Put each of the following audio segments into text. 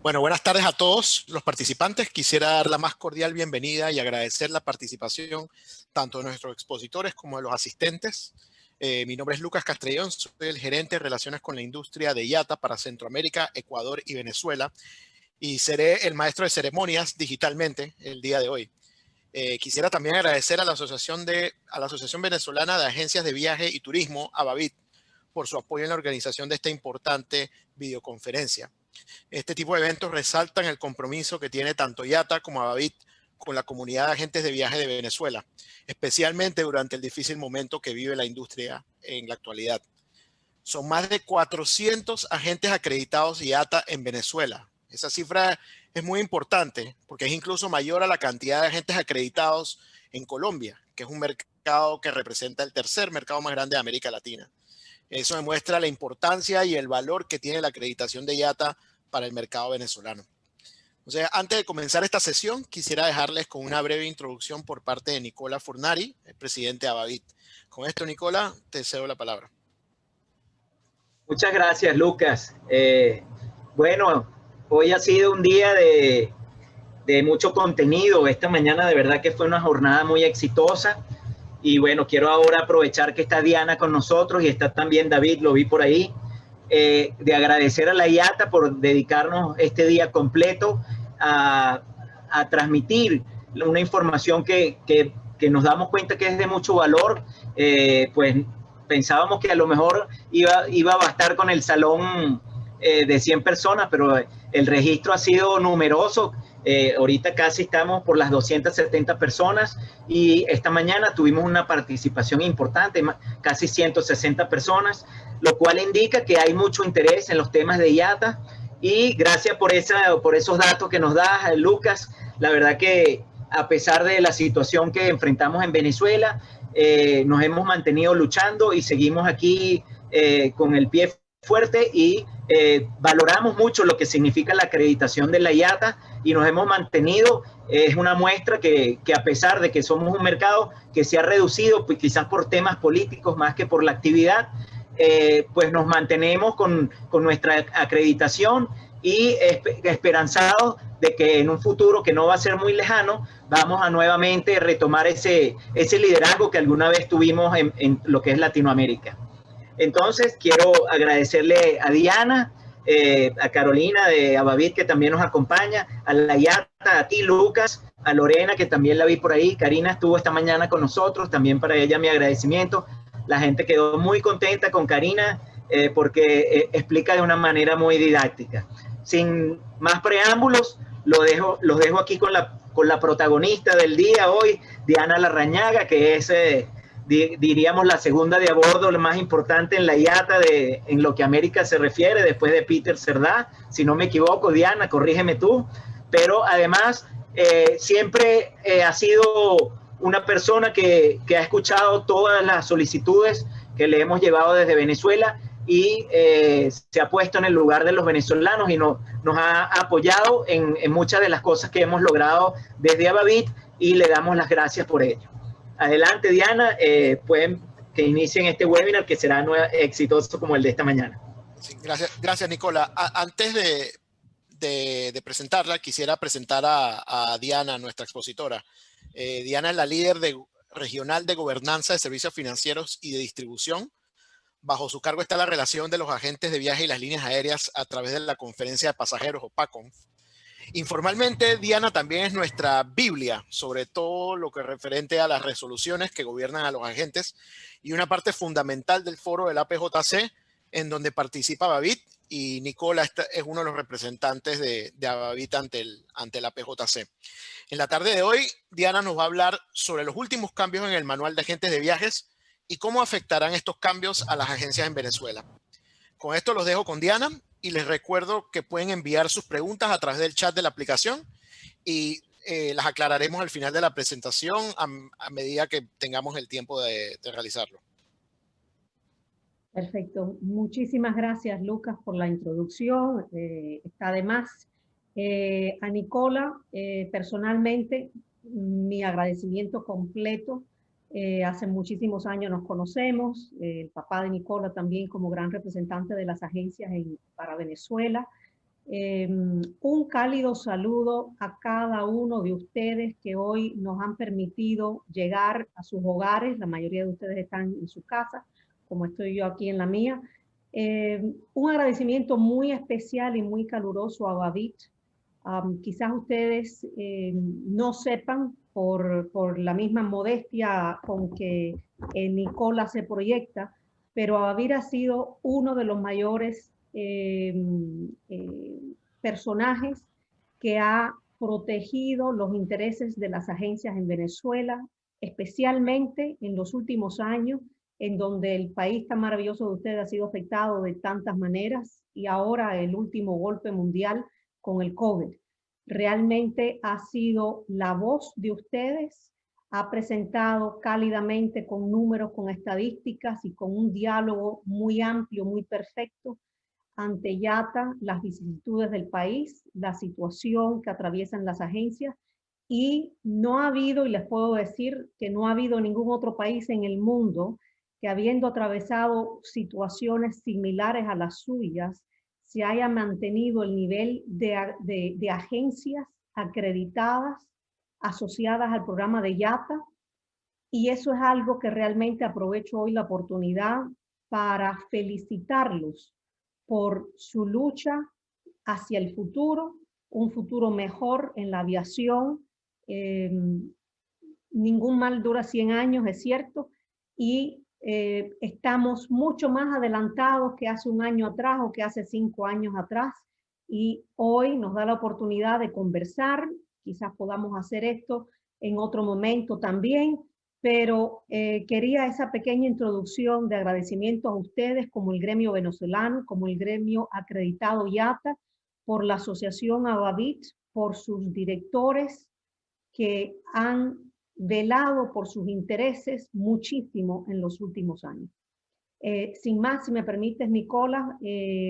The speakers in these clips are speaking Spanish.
Bueno, buenas tardes a todos los participantes. Quisiera dar la más cordial bienvenida y agradecer la participación tanto de nuestros expositores como de los asistentes. Mi nombre es Lucas Castrellón, soy el gerente de Relaciones con la Industria de IATA para Centroamérica, Ecuador y Venezuela, y seré el maestro de ceremonias digitalmente el día de hoy. Quisiera también agradecer a la Asociación Venezolana de Agencias de Viaje y Turismo, ABAVIT, por su apoyo en la organización de esta importante videoconferencia. Este tipo de eventos resaltan el compromiso que tiene tanto IATA como ABAVIT con la comunidad de agentes de viaje de Venezuela, especialmente durante el difícil momento que vive la industria en la actualidad. Son más de 400 agentes acreditados IATA en Venezuela. Esa cifra es muy importante porque es incluso mayor a la cantidad de agentes acreditados en Colombia, que es un mercado que representa el tercer mercado más grande de América Latina. Eso demuestra la importancia y el valor que tiene la acreditación de IATA para el mercado venezolano. O sea, antes de comenzar esta sesión, quisiera dejarles con una breve introducción por parte de Nicola Furnari, el presidente de ABAVIT. Con esto, Nicola, te cedo la palabra. Muchas gracias, Lucas. Bueno, hoy ha sido un día de mucho contenido. Esta mañana de verdad que fue una jornada muy exitosa. Y bueno, quiero ahora aprovechar que está Diana con nosotros y está también David, lo vi por ahí, de agradecer a la IATA por dedicarnos este día completo a transmitir una información que nos damos cuenta que es de mucho valor. Pues pensábamos que a lo mejor iba a bastar con el salón de 100 personas, pero el registro ha sido numeroso. Ahorita casi estamos por las 270 personas y esta mañana tuvimos una participación importante, casi 160 personas, lo cual indica que hay mucho interés en los temas de IATA y gracias por esos datos que nos da Lucas. La verdad que a pesar de la situación que enfrentamos en Venezuela, nos hemos mantenido luchando y seguimos aquí con el pie fuerte y valoramos mucho lo que significa la acreditación de la IATA y nos hemos mantenido. Es una muestra que a pesar de que somos un mercado que se ha reducido, pues quizás por temas políticos más que por la actividad, pues nos mantenemos con nuestra acreditación y esperanzados de que en un futuro que no va a ser muy lejano, vamos a nuevamente retomar ese liderazgo que alguna vez tuvimos en lo que es Latinoamérica. Entonces, quiero agradecerle a Diana, a Carolina de ABAVIT, que también nos acompaña, a la IATA, a ti, Lucas, a Lorena, que también la vi por ahí. Karina estuvo esta mañana con nosotros, también para ella mi agradecimiento. La gente quedó muy contenta con Karina porque explica de una manera muy didáctica. Sin más preámbulos, los dejo aquí con la protagonista del día hoy, Diana Larrañaga, que es... diríamos la segunda de a bordo, la más importante en la IATA en lo que a América se refiere, después de Peter Cerdá, si no me equivoco. Diana, corrígeme tú, pero además siempre ha sido una persona que ha escuchado todas las solicitudes que le hemos llevado desde Venezuela y se ha puesto en el lugar de los venezolanos y nos ha apoyado en muchas de las cosas que hemos logrado desde ABAVIT y le damos las gracias por ello. Adelante, Diana, pueden que inicien este webinar que será exitoso como el de esta mañana. Sí, gracias, Nicola. Antes de presentarla, quisiera presentar a Diana, nuestra expositora. Diana es la líder regional de gobernanza de servicios financieros y de distribución. Bajo su cargo está la relación de los agentes de viaje y las líneas aéreas a través de la conferencia de pasajeros o PACON. Informalmente, Diana también es nuestra Biblia sobre todo lo que es referente a las resoluciones que gobiernan a los agentes y una parte fundamental del foro del APJC en donde participa ABAVIT y Nicola es uno de los representantes de ABAVIT ante el APJC. En la tarde de hoy, Diana nos va a hablar sobre los últimos cambios en el manual de agentes de viajes y cómo afectarán estos cambios a las agencias en Venezuela. Con esto los dejo con Diana y les recuerdo que pueden enviar sus preguntas a través del chat de la aplicación y las aclararemos al final de la presentación a medida que tengamos el tiempo de realizarlo. Perfecto. Muchísimas gracias, Lucas, por la introducción. Está de más. A Nicola, personalmente, mi agradecimiento completo. Hace muchísimos años nos conocemos. El papá de Nicola también como gran representante de las agencias para Venezuela. Un cálido saludo a cada uno de ustedes que hoy nos han permitido llegar a sus hogares. La mayoría de ustedes están en su casa, como estoy yo aquí en la mía. Un agradecimiento muy especial y muy caluroso a Babit. Quizás ustedes no sepan por la misma modestia con que Nicola se proyecta, pero Babit ha sido uno de los mayores personajes que ha protegido los intereses de las agencias en Venezuela, especialmente en los últimos años, en donde el país tan maravilloso de ustedes ha sido afectado de tantas maneras, y ahora el último golpe mundial con el COVID. Realmente ha sido la voz de ustedes, ha presentado cálidamente con números, con estadísticas y con un diálogo muy amplio, muy perfecto ante IATA, las vicisitudes del país, la situación que atraviesan las agencias, y no ha habido, y les puedo decir que no ha habido ningún otro país en el mundo que, habiendo atravesado situaciones similares a las suyas, se haya mantenido el nivel de agencias acreditadas, asociadas al programa de IATA, y eso es algo que realmente aprovecho hoy la oportunidad para felicitarlos por su lucha hacia el futuro, un futuro mejor en la aviación. Ningún mal dura 100 años, es cierto, y estamos mucho más adelantados que hace un año atrás o que hace 5 años atrás, y hoy nos da la oportunidad de conversar. Quizás podamos hacer esto en otro momento también, pero quería esa pequeña introducción de agradecimiento a ustedes como el gremio venezolano, como el gremio acreditado IATA, por la asociación Avavit, por sus directores que han velado por sus intereses muchísimo en los últimos años. Sin más, si me permites, Nicola,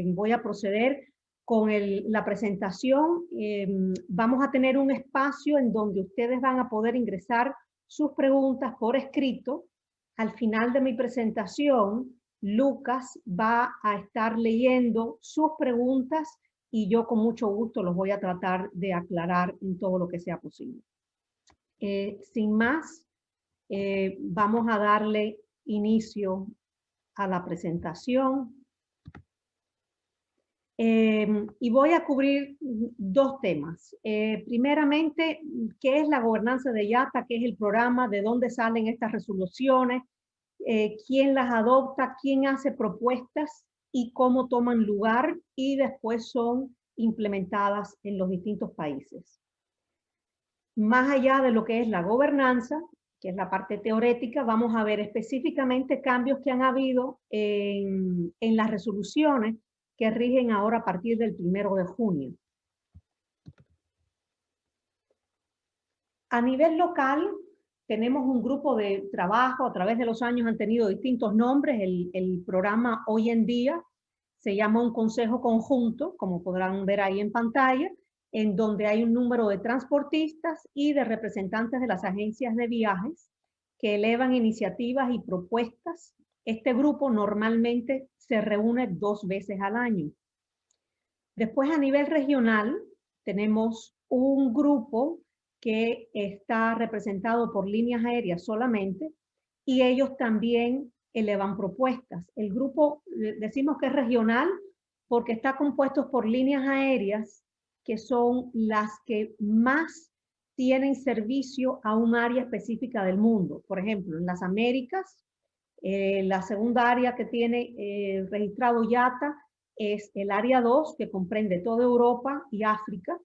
voy a proceder con la presentación. Vamos a tener un espacio en donde ustedes van a poder ingresar sus preguntas por escrito. Al final de mi presentación, Lucas va a estar leyendo sus preguntas y yo con mucho gusto los voy a tratar de aclarar en todo lo que sea posible. Sin más, vamos a darle inicio a la presentación. Y voy a cubrir dos temas. Primeramente, ¿qué es la gobernanza de IATA? ¿Qué es el programa? ¿De dónde salen estas resoluciones? ¿Quién las adopta? ¿Quién hace propuestas? ¿Y cómo toman lugar? Y después son implementadas en los distintos países. Más allá de lo que es la gobernanza, que es la parte teórica, vamos a ver específicamente cambios que han habido en las resoluciones que rigen ahora a partir del 1 de junio. A nivel local, tenemos un grupo de trabajo. A través de los años han tenido distintos nombres. El programa hoy en día se llama un consejo conjunto, como podrán ver ahí en pantalla, en donde hay un número de transportistas y de representantes de las agencias de viajes que elevan iniciativas y propuestas. Este grupo normalmente se reúne 2 veces al año. Después, a nivel regional, tenemos un grupo que está representado por líneas aéreas solamente, y ellos también elevan propuestas. El grupo, decimos que es regional porque está compuesto por líneas aéreas que son las que más tienen servicio a un área específica del mundo. Por ejemplo, en las Américas, la segunda área que tiene registrado IATA es el área 2, que comprende toda Europa y África,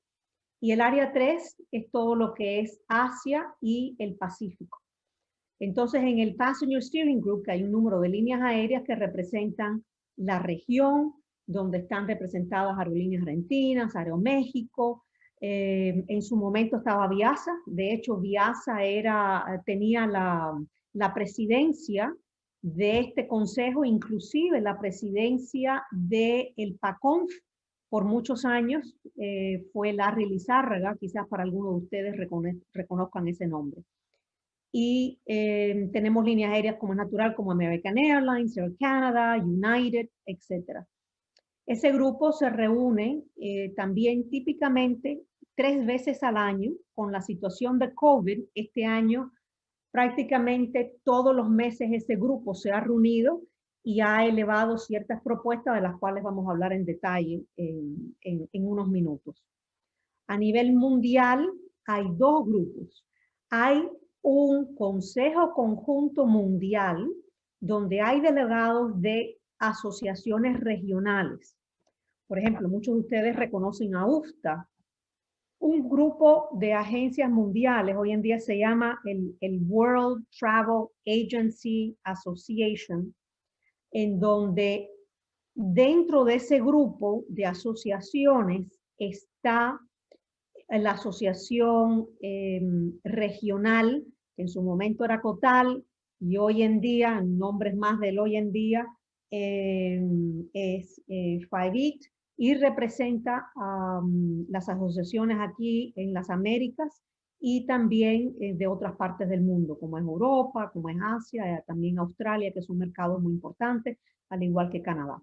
y el área 3 es todo lo que es Asia y el Pacífico. Entonces, en el Passenger Steering Group, que hay un número de líneas aéreas que representan la región, donde están representadas Aerolíneas Argentinas, Aeroméxico. En su momento estaba Viasa. De hecho, Viasa tenía la presidencia de este consejo, inclusive la presidencia del PACONF por muchos años. Fue Larry Lizárraga, quizás para algunos de ustedes reconozcan ese nombre. Y tenemos líneas aéreas como es natural, como American Airlines, Air Canada, United, etc. Ese grupo se reúne también típicamente 3 veces al año. Con la situación de COVID, este año prácticamente todos los meses ese grupo se ha reunido y ha elevado ciertas propuestas de las cuales vamos a hablar en detalle en unos minutos. A nivel mundial hay 2 grupos. Hay un Consejo Conjunto Mundial donde hay delegados de asociaciones regionales. Por ejemplo, muchos de ustedes reconocen a UFTA. Un grupo de agencias mundiales hoy en día se llama el World Travel Agency Association, en donde dentro de ese grupo de asociaciones está la asociación regional, que en su momento era COTAL, y hoy en día, nombres más del hoy en día, es FIVIT, y representa las asociaciones aquí en las Américas y también de otras partes del mundo, como en Europa, como en Asia, también Australia, que son mercados muy importantes, al igual que Canadá.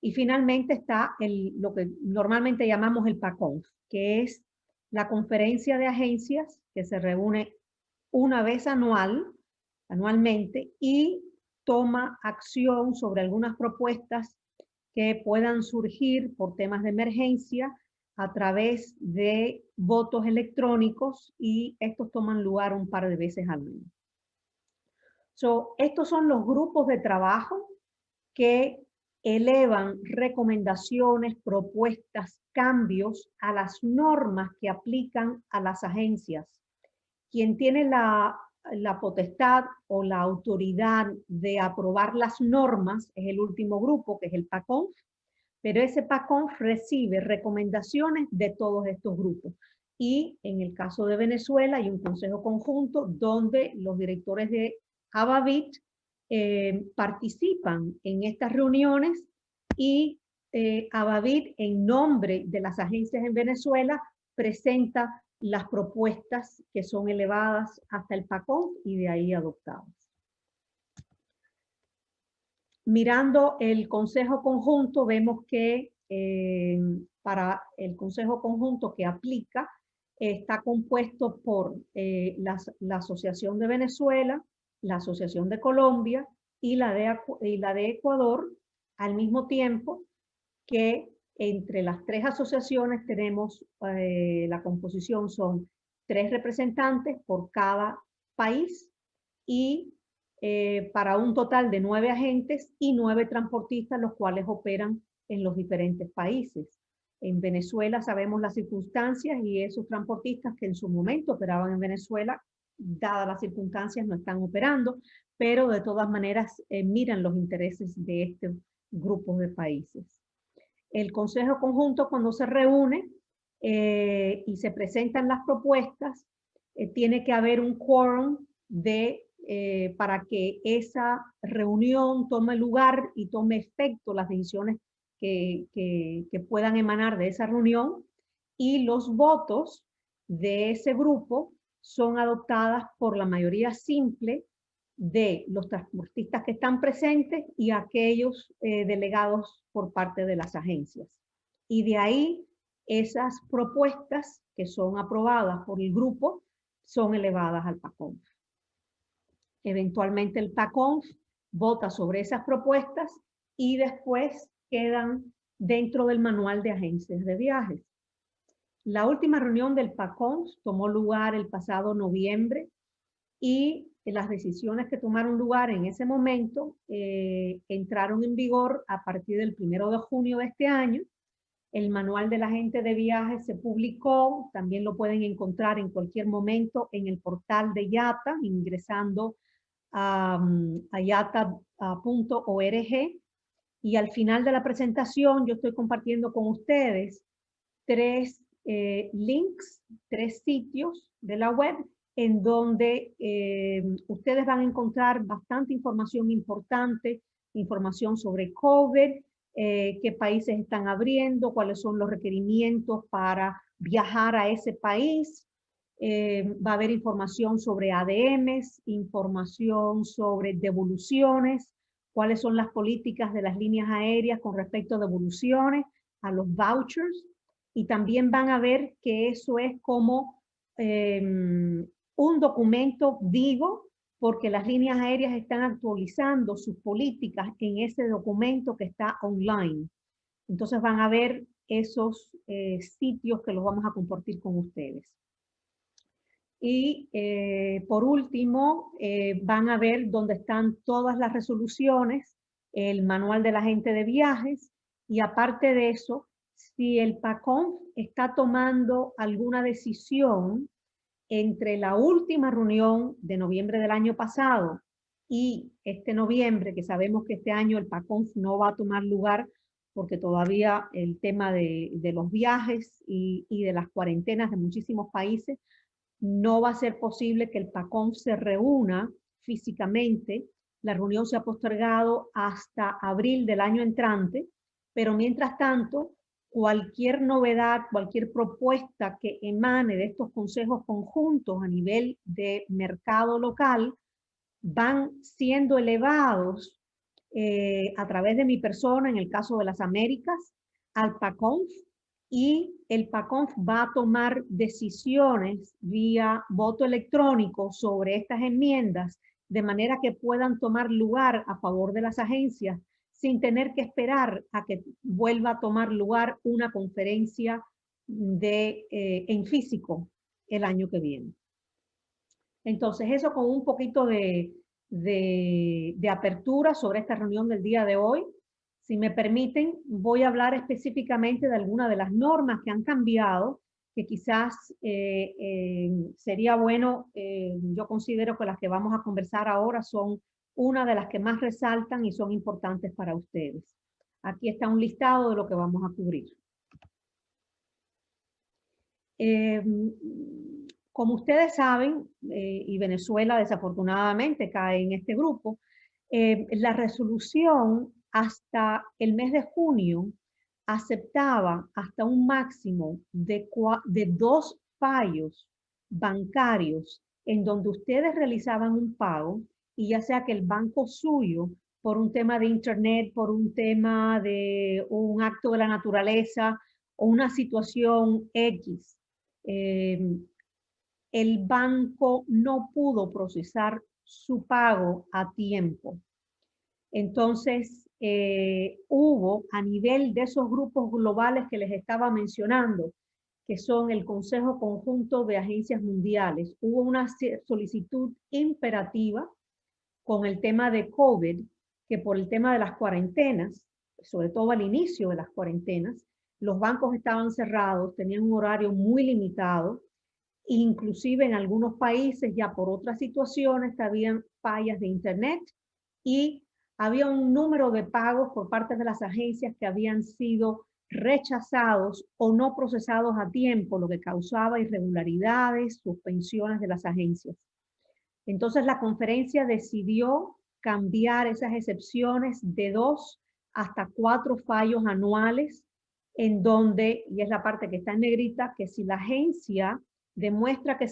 Y finalmente está lo que normalmente llamamos el PACONF, que es la conferencia de agencias que se reúne una vez anualmente, y toma acción sobre algunas propuestas que puedan surgir por temas de emergencia a través de votos electrónicos, y estos toman lugar un par de veces al año. Estos son los grupos de trabajo que elevan recomendaciones, propuestas, cambios a las normas que aplican a las agencias. Quien tiene la potestad o la autoridad de aprobar las normas es el último grupo, que es el PACONF, pero ese PACONF recibe recomendaciones de todos estos grupos. Y en el caso de Venezuela hay un consejo conjunto donde los directores de ABAVIT participan en estas reuniones, y ABAVIT, en nombre de las agencias en Venezuela, presenta las propuestas que son elevadas hasta el PACONF y de ahí adoptadas. Mirando el Consejo Conjunto, vemos que para el Consejo Conjunto que aplica, está compuesto por la Asociación de Venezuela, la Asociación de Colombia y la de Ecuador, al mismo tiempo que entre las 3 asociaciones tenemos la composición, son 3 representantes por cada país, y para un total de 9 agentes y 9 transportistas, los cuales operan en los diferentes países. En Venezuela sabemos las circunstancias, y esos transportistas que en su momento operaban en Venezuela, dadas las circunstancias, no están operando, pero de todas maneras miran los intereses de estos grupos de países. El Consejo Conjunto, cuando se reúne y se presentan las propuestas, tiene que haber un quórum para que esa reunión tome lugar y tome efecto las decisiones que puedan emanar de esa reunión, y los votos de ese grupo son adoptadas por la mayoría simple de los transportistas que están presentes y aquellos delegados por parte de las agencias. Y de ahí esas propuestas que son aprobadas por el grupo son elevadas al PACONF. Eventualmente el PACONF vota sobre esas propuestas y después quedan dentro del manual de agencias de viajes. La última reunión del PACONF tomó lugar el pasado noviembre, y las decisiones que tomaron lugar en ese momento entraron en vigor a partir del 1 de junio de este año. El manual del agente de viajes se publicó, también lo pueden encontrar en cualquier momento en el portal de IATA, ingresando a iata.org, y al final de la presentación yo estoy compartiendo con ustedes 3 links, 3 sitios de la web en donde ustedes van a encontrar bastante información importante, información sobre COVID, qué países están abriendo, cuáles son los requerimientos para viajar a ese país. Va a haber información sobre ADMs, información sobre devoluciones, cuáles son las políticas de las líneas aéreas con respecto a devoluciones, a los vouchers, y también van a ver que eso es como un documento vivo, porque las líneas aéreas están actualizando sus políticas en ese documento que está online. Entonces van a ver esos sitios que los vamos a compartir con ustedes. Y por último, van a ver dónde están todas las resoluciones, el manual del agente de viajes, y aparte de eso, si el PACONF está tomando alguna decisión entre la última reunión de noviembre del año pasado y este noviembre, que sabemos que este año el PACONF no va a tomar lugar porque todavía el tema de los viajes y de las cuarentenas de muchísimos países, no va a ser posible que el PACONF se reúna físicamente. La reunión se ha postergado hasta abril del año entrante, pero mientras tanto, cualquier novedad, cualquier propuesta que emane de estos consejos conjuntos a nivel de mercado local, van siendo elevados a través de mi persona, en el caso de las Américas, al PACONF, y el PACONF va a tomar decisiones vía voto electrónico sobre estas enmiendas, de manera que puedan tomar lugar a favor de las agencias sin tener que esperar a que vuelva a tomar lugar una conferencia en físico el año que viene. Entonces, eso con un poquito de apertura sobre esta reunión del día de hoy. Si me permiten, voy a hablar específicamente de algunas de las normas que han cambiado, que quizás sería bueno, yo considero que las que vamos a conversar ahora son una de las que más resaltan y son importantes para ustedes. Aquí está un listado de lo que vamos a cubrir. Como ustedes saben, y Venezuela desafortunadamente cae en este grupo, la resolución hasta el mes de junio aceptaba hasta un máximo de 2 fallos bancarios en donde ustedes realizaban un pago, y ya sea que el banco suyo, por un tema de internet, por un tema de un acto de la naturaleza o una situación X, el banco no pudo procesar su pago a tiempo. Entonces, hubo a nivel de esos grupos globales que les estaba mencionando, que son el Consejo Conjunto de Agencias Mundiales, hubo una solicitud imperativa con el tema de COVID, que por el tema de las cuarentenas, sobre todo al inicio de las cuarentenas, los bancos estaban cerrados, tenían un horario muy limitado, inclusive en algunos países ya por otras situaciones habían fallas de internet y había un número de pagos por parte de las agencias que habían sido rechazados o no procesados a tiempo, lo que causaba irregularidades, suspensiones de las agencias. Entonces la conferencia decidió cambiar esas excepciones de 2 hasta 4 fallos anuales, en donde, y es la parte que está en negrita, que si la agencia demuestra que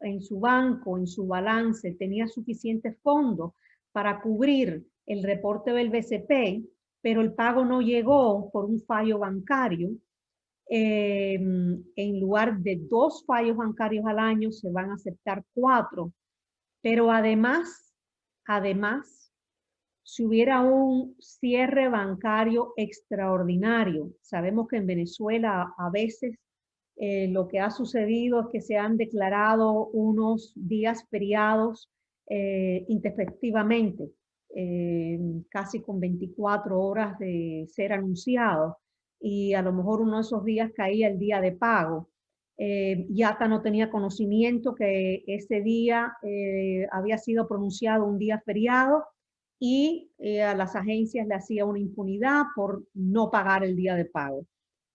en su banco, en su balance, tenía suficientes fondos para cubrir el reporte del BCP, pero el pago no llegó por un fallo bancario, en lugar de 2 fallos bancarios al año, se van a aceptar 4. Pero además, si hubiera un cierre bancario extraordinario, sabemos que en Venezuela a veces lo que ha sucedido es que se han declarado unos días feriados intempestivamente, casi con 24 horas de ser anunciado, y a lo mejor uno de esos días caía el día de pago. IATA no tenía conocimiento que ese día había sido pronunciado un día feriado, y a las agencias le hacía una impunidad por no pagar el día de pago.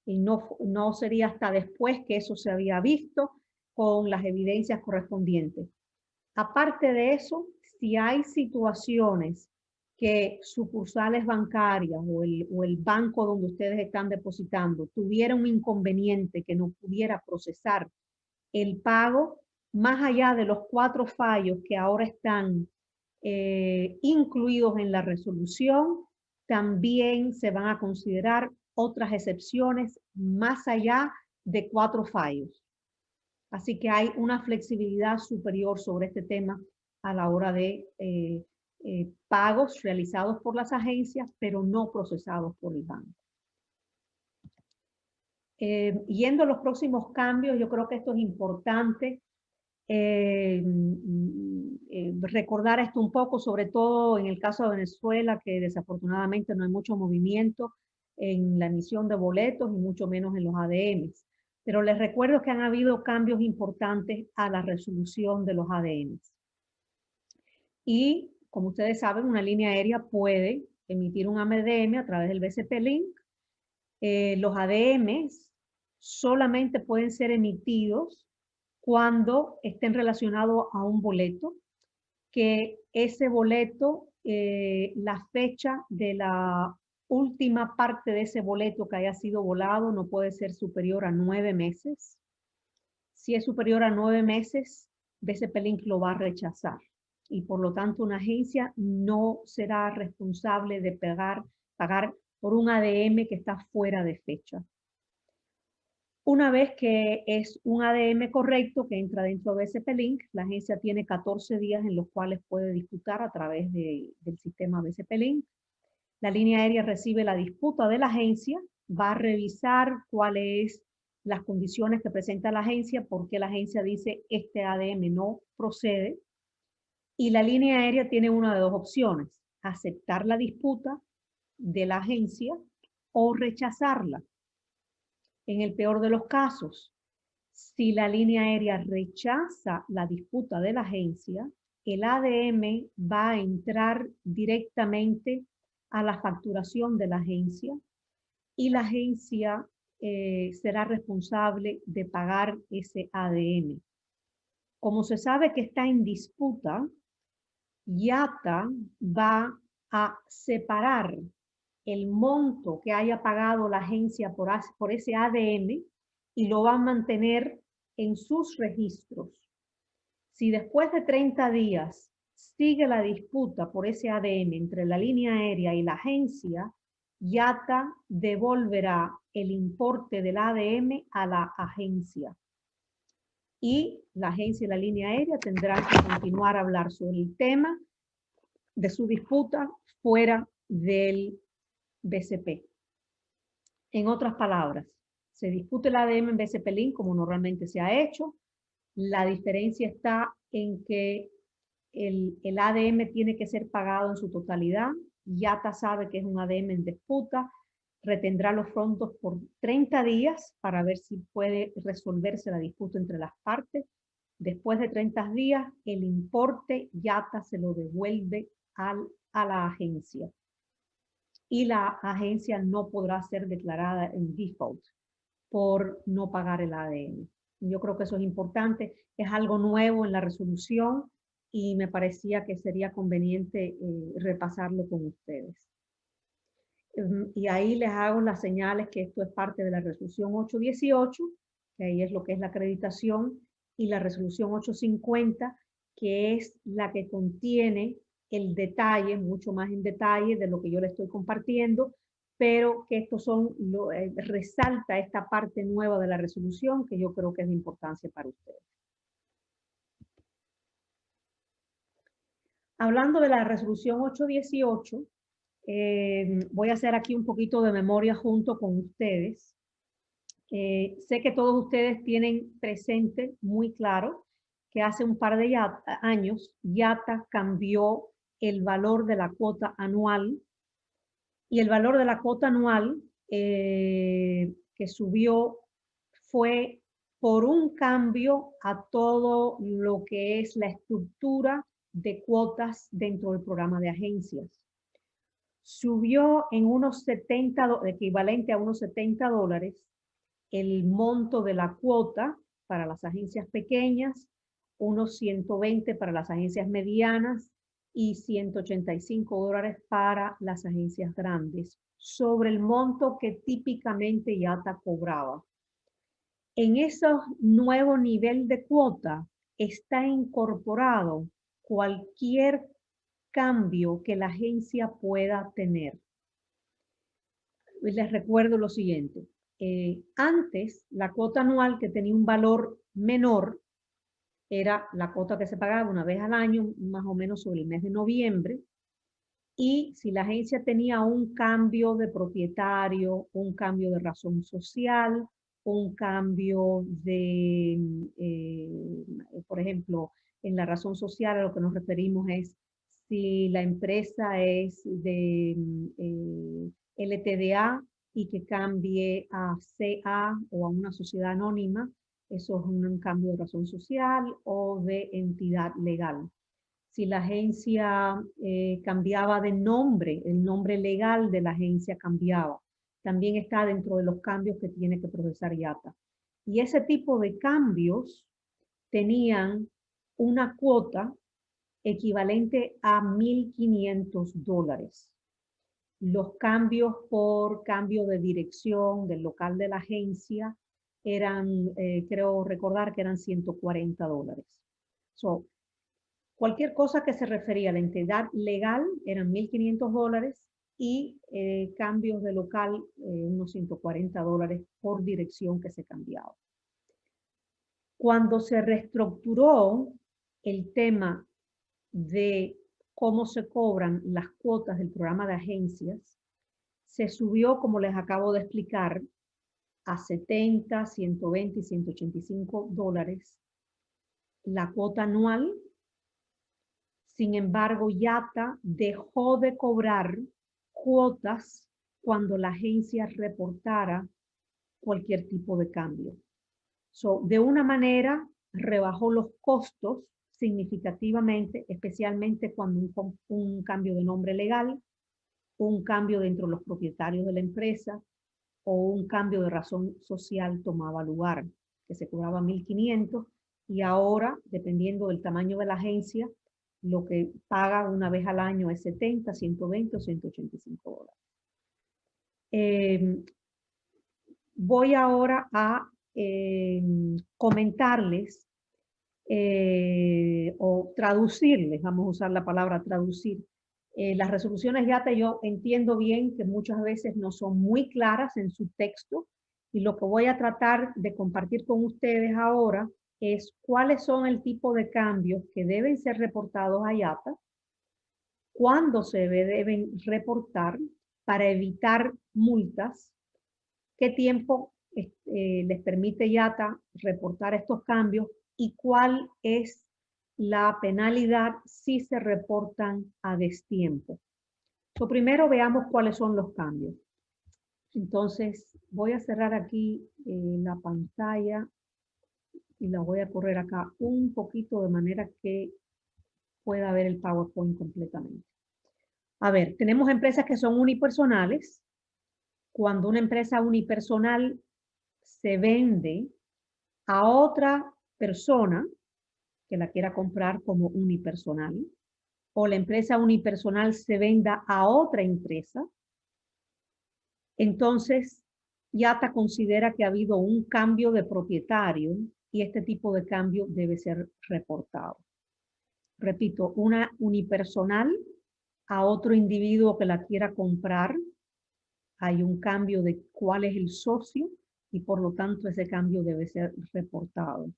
Y no sería hasta después que eso se había visto con las evidencias correspondientes. Aparte de eso, si hay situaciones que sucursales bancarias o el banco donde ustedes están depositando tuviera un inconveniente que no pudiera procesar el pago, más allá de los 4 fallos que ahora están incluidos en la resolución. También se van a considerar otras excepciones más allá de 4 fallos. Así que hay una flexibilidad superior sobre este tema a la hora de pagos realizados por las agencias, pero no procesados por el banco. Yendo a los próximos cambios, yo creo que esto es importante. Recordar esto un poco, sobre todo en el caso de Venezuela, que desafortunadamente no hay mucho movimiento en la emisión de boletos y mucho menos en los ADMs. Pero les recuerdo que han habido cambios importantes a la resolución de los ADMs. Y como ustedes saben, una línea aérea puede emitir un ADM a través del BCP Link. Los ADMs solamente pueden ser emitidos cuando estén relacionados a un boleto, que ese boleto, la fecha de la última parte de ese boleto que haya sido volado no puede ser superior a 9 meses. Si es superior a 9 meses, BCP Link lo va a rechazar. Y por lo tanto, una agencia no será responsable de pagar por un ADM que está fuera de fecha. Una vez que es un ADM correcto que entra dentro de BCP Link, la agencia tiene 14 días en los cuales puede disputar a través del sistema BCP Link. La línea aérea recibe la disputa de la agencia, va a revisar cuáles las condiciones que presenta la agencia, porque la agencia dice este ADM no procede. Y la línea aérea tiene una de dos opciones: aceptar la disputa de la agencia o rechazarla. En el peor de los casos, si la línea aérea rechaza la disputa de la agencia, el ADM va a entrar directamente a la facturación de la agencia y la agencia será responsable de pagar ese ADM. Como se sabe que está en disputa, IATA va a separar el monto que haya pagado la agencia por ese ADM y lo va a mantener en sus registros. Si después de 30 días sigue la disputa por ese ADM entre la línea aérea y la agencia, IATA devolverá el importe del ADM a la agencia. Y la agencia y la línea aérea tendrán que continuar a hablar sobre el tema de su disputa fuera del BCP. En otras palabras, se discute el ADM en BCP Link como normalmente se ha hecho. La diferencia está en que el ADM tiene que ser pagado en su totalidad. IATA sabe que es un ADM en disputa, retendrá los fondos por 30 días para ver si puede resolverse la disputa entre las partes. Después de 30 días, el importe IATA se lo devuelve a la agencia. Y la agencia no podrá ser declarada en default por no pagar el ADM. Yo creo que eso es importante, es algo nuevo en la resolución y me parecía que sería conveniente repasarlo con ustedes. Y ahí les hago las señales que esto es parte de la resolución 818, que ahí es lo que es la acreditación, y la resolución 850, que es la que contiene el detalle, mucho más en detalle de lo que yo le estoy compartiendo, pero que estos son, resalta esta parte nueva de la resolución que yo creo que es de importancia para ustedes. Hablando de la resolución 818, voy a hacer aquí un poquito de memoria junto con ustedes. Sé que todos ustedes tienen presente muy claro que hace un par de años IATA cambió el valor de la cuota anual, y el valor de la cuota anual que subió fue por un cambio a todo lo que es la estructura de cuotas dentro del programa de agencias. Subió en unos 70, equivalente a unos $70, el monto de la cuota para las agencias pequeñas, unos 120 para las agencias medianas y $185 para las agencias grandes, sobre el monto que típicamente IATA cobraba. En ese nuevo nivel de cuota está incorporado cualquier cambio que la agencia pueda tener. Les recuerdo lo siguiente. Antes, la cuota anual que tenía un valor menor era la cuota que se pagaba una vez al año, más o menos sobre el mes de noviembre. Y si la agencia tenía un cambio de propietario, un cambio de razón social, un cambio de, por ejemplo, en la razón social a lo que nos referimos es si la empresa es de LTDA y que cambie a CA o a una sociedad anónima, eso es un cambio de razón social o de entidad legal. Si la agencia cambiaba de nombre, el nombre legal de la agencia cambiaba. También está dentro de los cambios que tiene que procesar IATA. Y ese tipo de cambios tenían una cuota equivalente a $1,500. Los cambios por cambio de dirección del local de la agencia eran, creo recordar que eran $140. So, cualquier cosa que se refería a la entidad legal eran $1,500 y cambios de local unos $140 por dirección que se cambiaba. Cuando se reestructuró el tema de cómo se cobran las cuotas del programa de agencias, se subió, como les acabo de explicar, a $70, $120 y $185 la cuota anual. Sin embargo, IATA dejó de cobrar cuotas cuando la agencia reportara cualquier tipo de cambio. De una manera, rebajó los costos significativamente, especialmente cuando un cambio de nombre legal, un cambio dentro de los propietarios de la empresa o un cambio de razón social tomaba lugar, que se cobraba $1,500 y ahora, dependiendo del tamaño de la agencia, lo que paga una vez al año es $70, $120 o $185. Voy ahora a comentarles o traducirles, vamos a usar la palabra traducir. Las resoluciones IATA yo entiendo bien que muchas veces no son muy claras en su texto y lo que voy a tratar de compartir con ustedes ahora es cuáles son el tipo de cambios que deben ser reportados a IATA, cuándo se deben reportar para evitar multas, qué tiempo les permite IATA reportar estos cambios y cuál es la penalidad si se reportan a destiempo. Primero veamos cuáles son los cambios. Entonces voy a cerrar aquí la pantalla y la voy a correr acá un poquito de manera que pueda ver el PowerPoint completamente. A ver, tenemos empresas que son unipersonales. Cuando una empresa unipersonal se vende a otra persona que la quiera comprar como unipersonal, o la empresa unipersonal se venda a otra empresa, entonces IATA considera que ha habido un cambio de propietario y este tipo de cambio debe ser reportado. Repito, una unipersonal a otro individuo que la quiera comprar, hay un cambio de cuál es el socio y por lo tanto ese cambio debe ser reportado.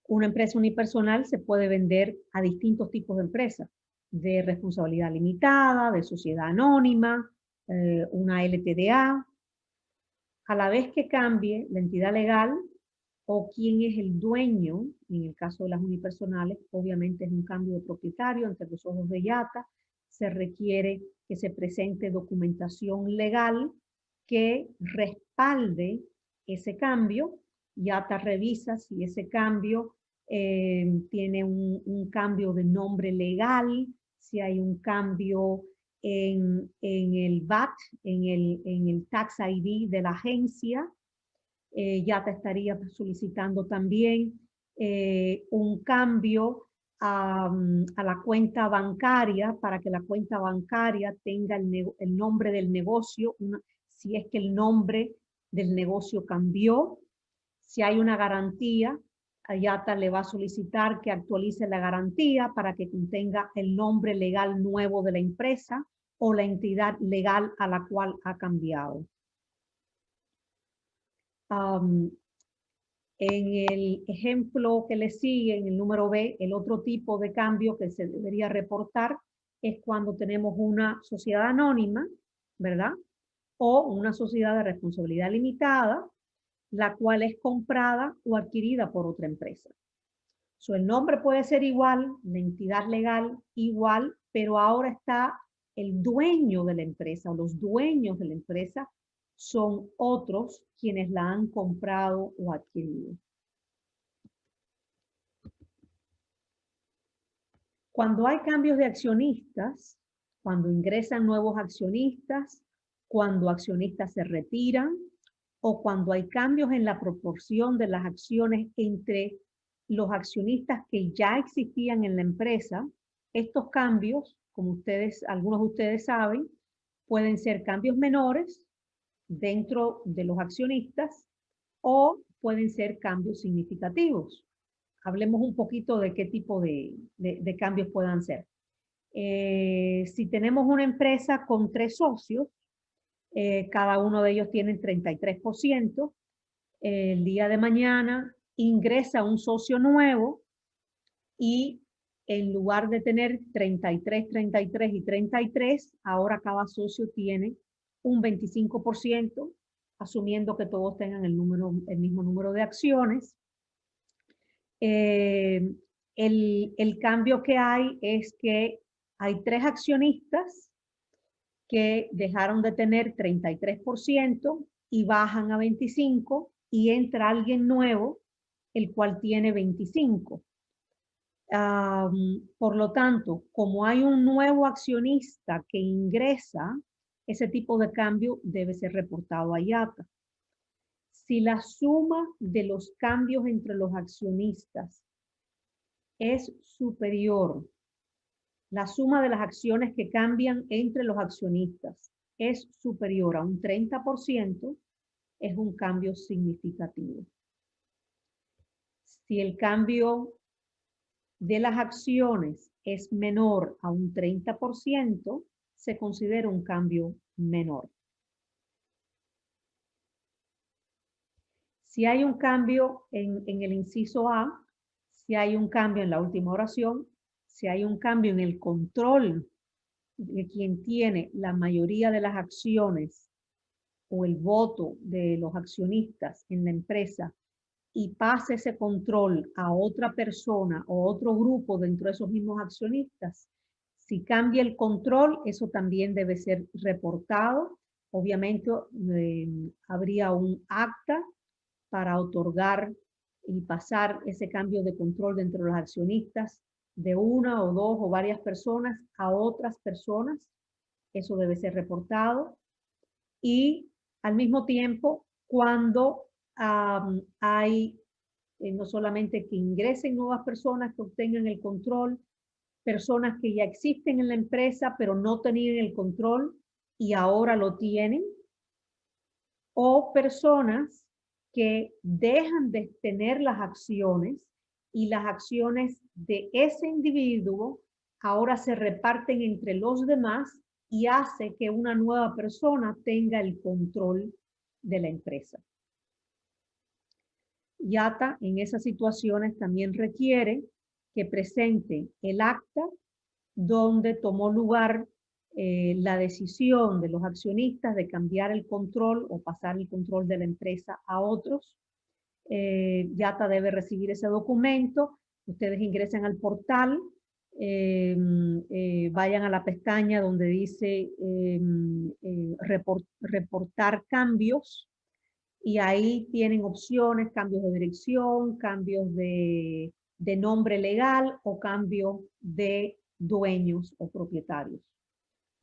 Una empresa unipersonal se puede vender a distintos tipos de empresas, de responsabilidad limitada, de sociedad anónima, una LTDA. A la vez que cambie la entidad legal o quién es el dueño, en el caso de las unipersonales, obviamente es un cambio de propietario ante los ojos de IATA, se requiere que se presente documentación legal que respalde ese cambio. IATA revisa si ese cambio tiene un cambio de nombre legal, si hay un cambio en el VAT, en el Tax ID de la agencia. IATA estaría solicitando también un cambio a la cuenta bancaria para que la cuenta bancaria tenga el nombre del negocio, si es que el nombre del negocio cambió, si hay una garantía IATA le va a solicitar que actualice la garantía para que contenga el nombre legal nuevo de la empresa o la entidad legal a la cual ha cambiado. En el ejemplo que le sigue, en el número B, el otro tipo de cambio que se debería reportar es cuando tenemos una sociedad anónima, ¿verdad? O una sociedad de responsabilidad limitada, la cual es comprada o adquirida por otra empresa. El nombre puede ser igual, la entidad legal igual, pero ahora está el dueño de la empresa o los dueños de la empresa son otros quienes la han comprado o adquirido. Cuando hay cambios de accionistas, cuando ingresan nuevos accionistas, cuando accionistas se retiran o cuando hay cambios en la proporción de las acciones entre los accionistas que ya existían en la empresa, estos cambios, como algunos de ustedes saben, pueden ser cambios menores dentro de los accionistas o pueden ser cambios significativos. Hablemos un poquito de qué tipo de cambios puedan ser. Si tenemos una empresa con 3 socios, cada uno de ellos tiene 33%, el día de mañana ingresa un socio nuevo y en lugar de tener 33, 33 y 33, ahora cada socio tiene un 25%, asumiendo que todos tengan el mismo número de acciones. El cambio que hay es que hay 3 accionistas que dejaron de tener 33% y bajan a 25%, y entra alguien nuevo, el cual tiene 25%. Por lo tanto, como hay un nuevo accionista que ingresa, ese tipo de cambio debe ser reportado a IATA. Si la suma de los cambios entre los accionistas es superior, la suma de las acciones que cambian entre los accionistas es superior a un 30%, es un cambio significativo. Si el cambio de las acciones es menor a un 30%, se considera un cambio menor. Si hay un cambio en el inciso A, si hay un cambio en la última oración, si hay un cambio en el control de quien tiene la mayoría de las acciones o el voto de los accionistas en la empresa y pase ese control a otra persona o otro grupo dentro de esos mismos accionistas, si cambia el control, eso también debe ser reportado. Obviamente habría un acta para otorgar y pasar ese cambio de control dentro de los accionistas de una o dos o varias personas a otras personas. Eso debe ser reportado. Y al mismo tiempo, cuando hay no solamente que ingresen nuevas personas que obtengan el control, personas que ya existen en la empresa pero no tenían el control y ahora lo tienen, o personas que dejan de tener las acciones y las acciones de ese individuo ahora se reparten entre los demás y hace que una nueva persona tenga el control de la empresa. IATA en esas situaciones también requiere que presente el acta donde tomó lugar la decisión de los accionistas de cambiar el control o pasar el control de la empresa a otros. IATA debe recibir ese documento. Ustedes ingresan al portal, vayan a la pestaña donde dice reportar cambios, y ahí tienen opciones, cambios de dirección, cambios de nombre legal o cambio de dueños o propietarios.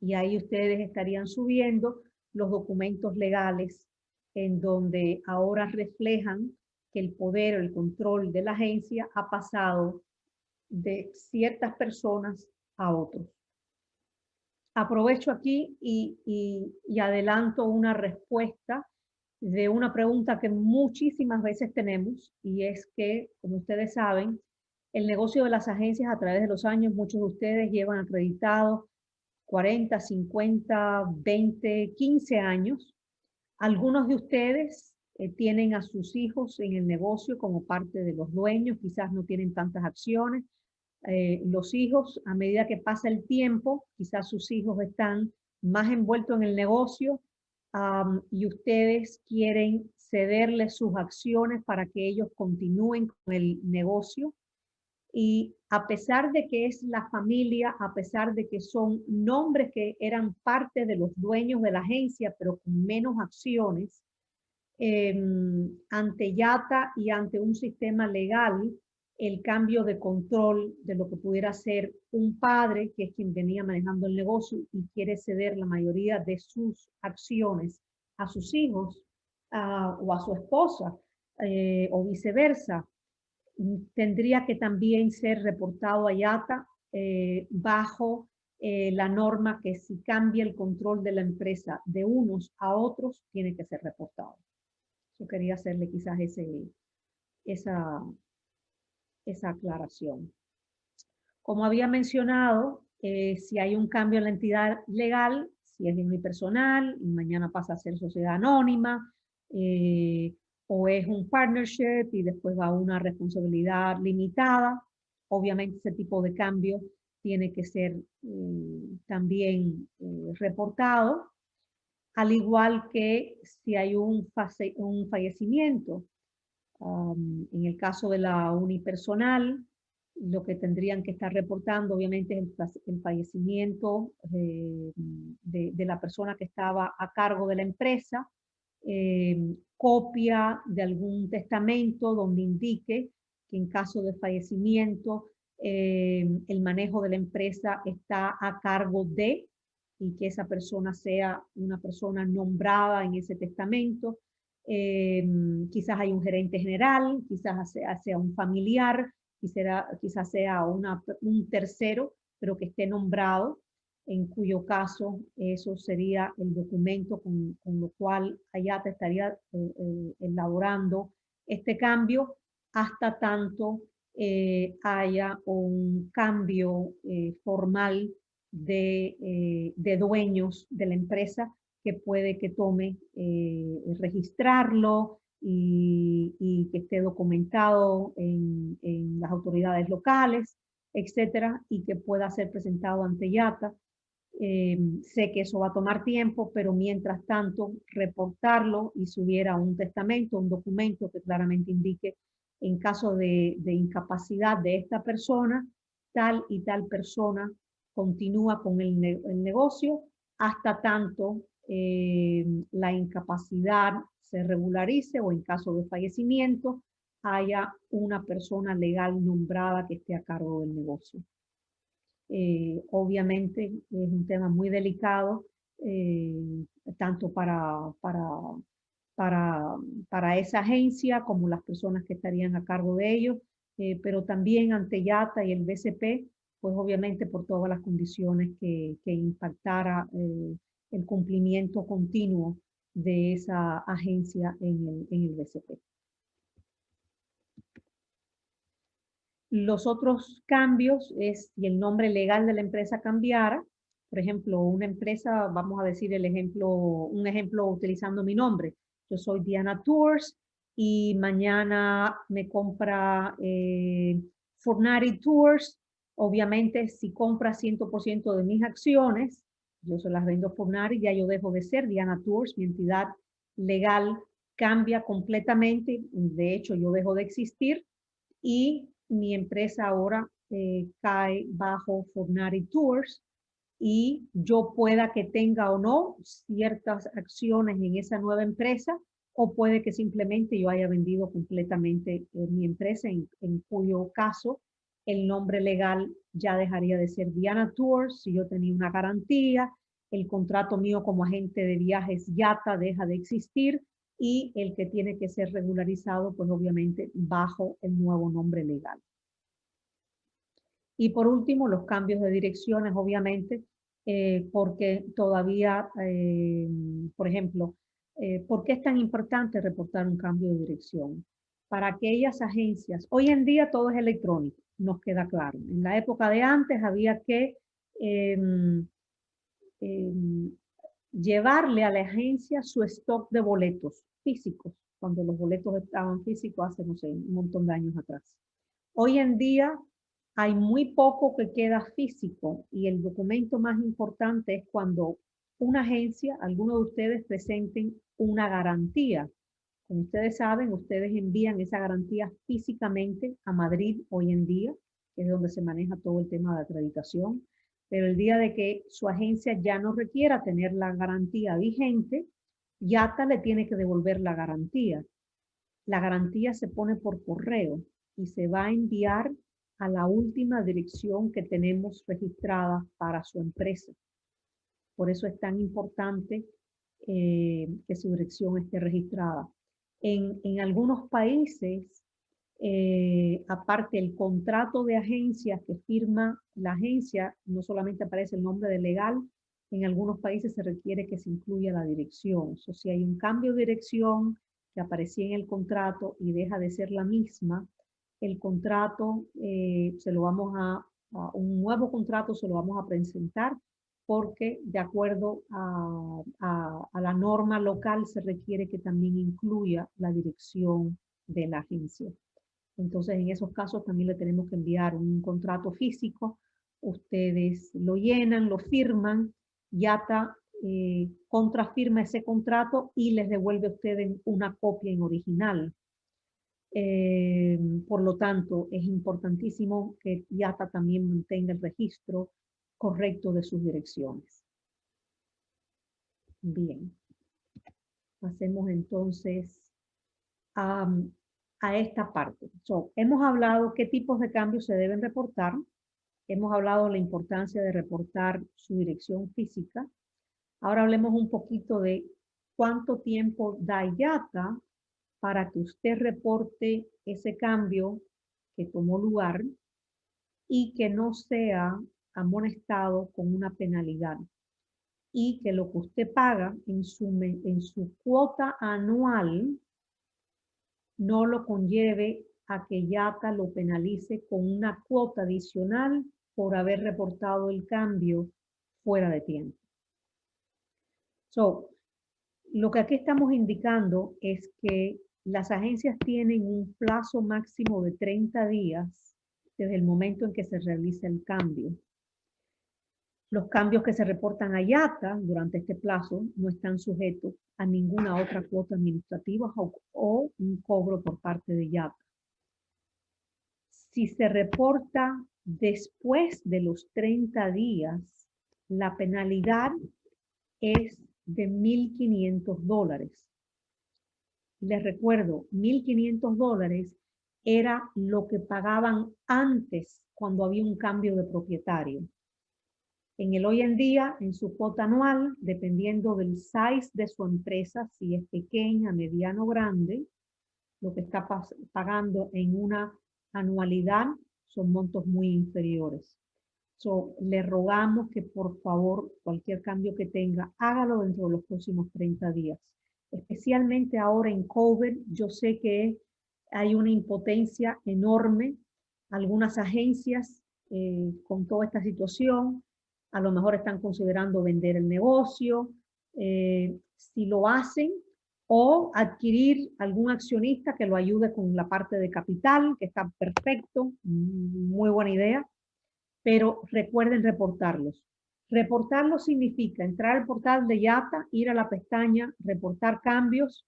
Y ahí ustedes estarían subiendo los documentos legales en donde ahora reflejan que el poder o el control de la agencia ha pasado de ciertas personas a otros. Aprovecho aquí y adelanto una respuesta de una pregunta que muchísimas veces tenemos, y es que, como ustedes saben, el negocio de las agencias a través de los años, muchos de ustedes llevan acreditados 40, 50, 20, 15 años. Algunos de ustedes tienen a sus hijos en el negocio como parte de los dueños, quizás no tienen tantas acciones. Los hijos, a medida que pasa el tiempo, quizás sus hijos están más envueltos en el negocio y ustedes quieren cederles sus acciones para que ellos continúen con el negocio. Y a pesar de que es la familia, a pesar de que son nombres que eran parte de los dueños de la agencia, pero con menos acciones, ante YATA y ante un sistema legal, el cambio de control de lo que pudiera ser un padre, que es quien venía manejando el negocio y quiere ceder la mayoría de sus acciones a sus hijos o a su esposa o viceversa, tendría que también ser reportado a YATA bajo la norma que si cambia el control de la empresa de unos a otros, tiene que ser reportado. Yo quería hacerle quizás esa aclaración. Como había mencionado, si hay un cambio en la entidad legal, si es unipersonal y mañana pasa a ser sociedad anónima, o es un partnership y después va a una responsabilidad limitada, obviamente ese tipo de cambio tiene que ser también reportado, al igual que si hay un fallecimiento. En el caso de la unipersonal, lo que tendrían que estar reportando obviamente es el fallecimiento de la persona que estaba a cargo de la empresa, copia de algún testamento donde indique que en caso de fallecimiento el manejo de la empresa está a cargo de, y que esa persona sea una persona nombrada en ese testamento. Quizás hay un gerente general, quizás sea un familiar, quizás sea un tercero, pero que esté nombrado, en cuyo caso eso sería el documento con lo cual IATA estaría elaborando este cambio hasta tanto haya un cambio formal de dueños de la empresa que puede que tome registrarlo y que esté documentado en las autoridades locales, etcétera, y que pueda ser presentado ante YATA. Sé que eso va a tomar tiempo, pero mientras tanto reportarlo y si hubiera un testamento, un documento que claramente indique en caso de incapacidad de esta persona, tal y tal persona continúa con el negocio hasta tanto la incapacidad se regularice o en caso de fallecimiento haya una persona legal nombrada que esté a cargo del negocio. Obviamente es un tema muy delicado, tanto para esa agencia como las personas que estarían a cargo de ellos, pero también ante YATA y el BCP, pues obviamente por todas las condiciones que impactara el cumplimiento continuo de esa agencia en el BCP. Los otros cambios es si el nombre legal de la empresa cambiara. Por ejemplo, una empresa, vamos a decir un ejemplo utilizando mi nombre. Yo soy Diana Tours y mañana me compra Fornari Tours. Obviamente, si compra 100% de mis acciones, yo se las vendo a Fornari, ya yo dejo de ser Diana Tours, mi entidad legal cambia completamente. De hecho, yo dejo de existir y mi empresa ahora cae bajo Fornari Tours y yo pueda que tenga o no ciertas acciones en esa nueva empresa o puede que simplemente yo haya vendido completamente mi empresa, en cuyo caso el nombre legal ya dejaría de ser Diana Tours si yo tenía una garantía, el contrato mío como agente de viajes YATA deja de existir y el que tiene que ser regularizado, pues obviamente bajo el nuevo nombre legal. Y por último, los cambios de direcciones, obviamente, porque todavía, por ejemplo, ¿Por qué es tan importante reportar un cambio de dirección? Para aquellas agencias, hoy en día todo es electrónico, nos queda claro. En la época de antes había que llevarle a la agencia su stock de boletos físicos, cuando los boletos estaban físicos hace, no sé, un montón de años atrás. Hoy en día hay muy poco que queda físico y el documento más importante es cuando una agencia, algunos de ustedes presenten una garantía. Como ustedes saben, ustedes envían esa garantía físicamente a Madrid hoy en día, que es donde se maneja todo el tema de acreditación. Pero el día de que su agencia ya no requiera tener la garantía vigente, IATA le tiene que devolver la garantía. La garantía se pone por correo y se va a enviar a la última dirección que tenemos registrada para su empresa. Por eso es tan importante que su dirección esté registrada. En algunos países, aparte el contrato de agencia que firma la agencia, no solamente aparece el nombre de legal, en algunos países se requiere que se incluya la dirección. O sea, si hay un cambio de dirección que aparecía en el contrato y deja de ser la misma, el contrato se lo vamos a un nuevo contrato se lo vamos a presentar porque de acuerdo a la norma local se requiere que también incluya la dirección de la agencia. Entonces, en esos casos también le tenemos que enviar un contrato físico. Ustedes lo llenan, lo firman, IATA contrafirma ese contrato y les devuelve a ustedes una copia en original. Por lo tanto, es importantísimo que IATA también mantenga el registro correcto de sus direcciones. Bien. Pasemos entonces a esta parte. Hemos hablado qué tipos de cambios se deben reportar. Hemos hablado de la importancia de reportar su dirección física. Ahora hablemos un poquito de cuánto tiempo da IATA para que usted reporte ese cambio que tomó lugar y que no sea amonestado con una penalidad. Y que lo que usted paga en su cuota anual no lo conlleve a que IATA lo penalice con una cuota adicional por haber reportado el cambio fuera de tiempo. Lo que aquí estamos indicando es que las agencias tienen un plazo máximo de 30 días desde el momento en que se realiza el cambio. Los cambios que se reportan a IATA durante este plazo no están sujetos a ninguna otra cuota administrativa o un cobro por parte de IATA. Si se reporta después de los 30 días, la penalidad es de $1.500. Les recuerdo, $1.500 era lo que pagaban antes cuando había un cambio de propietario. En el hoy en día, en su cuota anual, dependiendo del size de su empresa, si es pequeña, mediana o grande, lo que está pagando en una anualidad son montos muy inferiores. Le rogamos que por favor, cualquier cambio que tenga, hágalo dentro de los próximos 30 días. Especialmente ahora en COVID, yo sé que hay una impotencia enorme. Algunas agencias con toda esta situación, a lo mejor están considerando vender el negocio, si lo hacen, o adquirir algún accionista que lo ayude con la parte de capital, que está perfecto, muy buena idea, pero recuerden reportarlos. Reportarlos significa entrar al portal de IATA, ir a la pestaña, reportar cambios,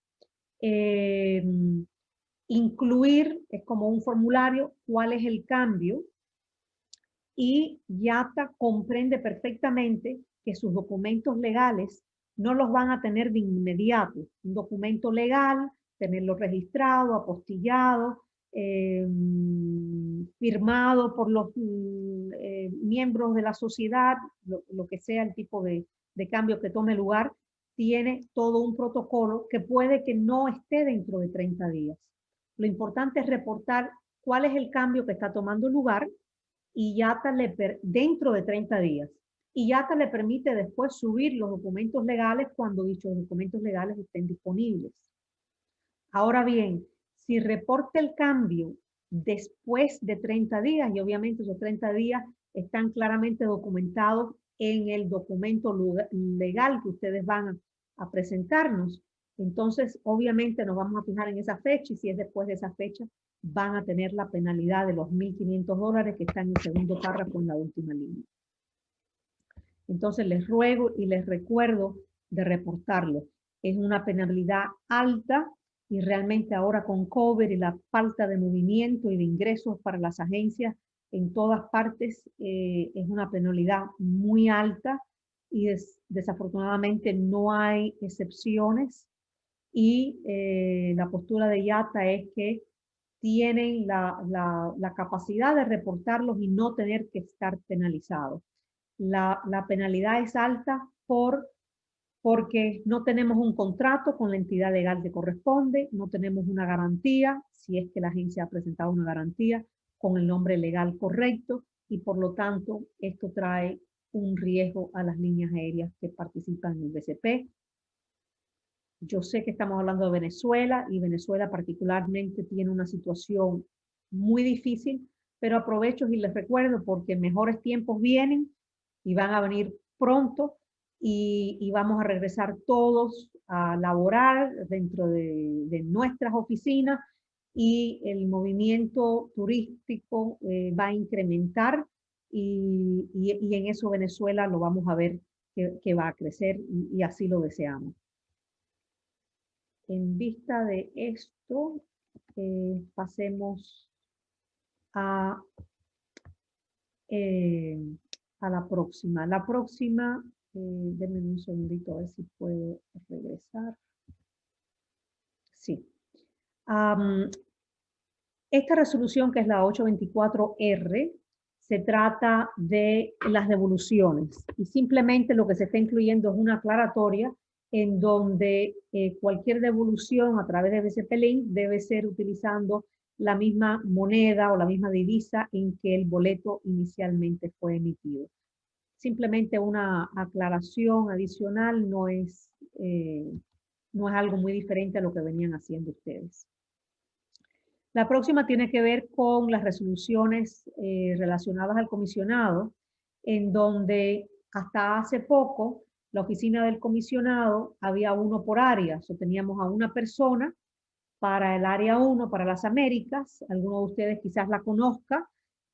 incluir, es como un formulario, cuál es el cambio, y IATA comprende perfectamente que sus documentos legales no los van a tener de inmediato. Un documento legal, tenerlo registrado, apostillado, firmado por los miembros de la sociedad, lo que sea el tipo de cambio que tome lugar, tiene todo un protocolo que puede que no esté dentro de 30 días. Lo importante es reportar cuál es el cambio que está tomando lugar y IATA dentro de 30 días. y YATA le permite después subir los documentos legales cuando dichos documentos legales estén disponibles. Ahora bien, si reporta el cambio después de 30 días, y obviamente esos 30 días están claramente documentados en el documento legal que ustedes van a presentarnos, entonces obviamente nos vamos a fijar en esa fecha, y si es después de esa fecha, van a tener la penalidad de los $1.500 que está en el segundo párrafo en la última línea. Entonces les ruego y les recuerdo de reportarlo. Es una penalidad alta y realmente ahora con COVID y la falta de movimiento y de ingresos para las agencias en todas partes, es una penalidad muy alta y desafortunadamente no hay excepciones, y la postura de YATA es que tienen la capacidad de reportarlos y no tener que estar penalizados. La penalidad es alta porque no tenemos un contrato con la entidad legal que corresponde, no tenemos una garantía, si es que la agencia ha presentado una garantía con el nombre legal correcto, y por lo tanto esto trae un riesgo a las líneas aéreas que participan en el BCP. Yo sé que estamos hablando de Venezuela, y Venezuela particularmente tiene una situación muy difícil, pero aprovecho y les recuerdo porque mejores tiempos vienen y van a venir pronto, y vamos a regresar todos a laborar dentro de nuestras oficinas, y el movimiento turístico va a incrementar, y en eso Venezuela lo vamos a ver que va a crecer, y así lo deseamos. En vista de esto, pasemos a la próxima. La próxima, denme un segundito a ver si puedo regresar. Sí. Esta resolución, que es la 824R, se trata de las devoluciones, y simplemente lo que se está incluyendo es una aclaratoria en donde cualquier devolución a través de BCP Link debe ser utilizando la misma moneda o la misma divisa en que el boleto inicialmente fue emitido. Simplemente una aclaración adicional, no es algo muy diferente a lo que venían haciendo ustedes. La próxima tiene que ver con las resoluciones relacionadas al comisionado, en donde hasta hace poco la oficina del comisionado había uno por área. So, teníamos a una persona para el área 1, para las Américas. Algunos de ustedes quizás la conozca.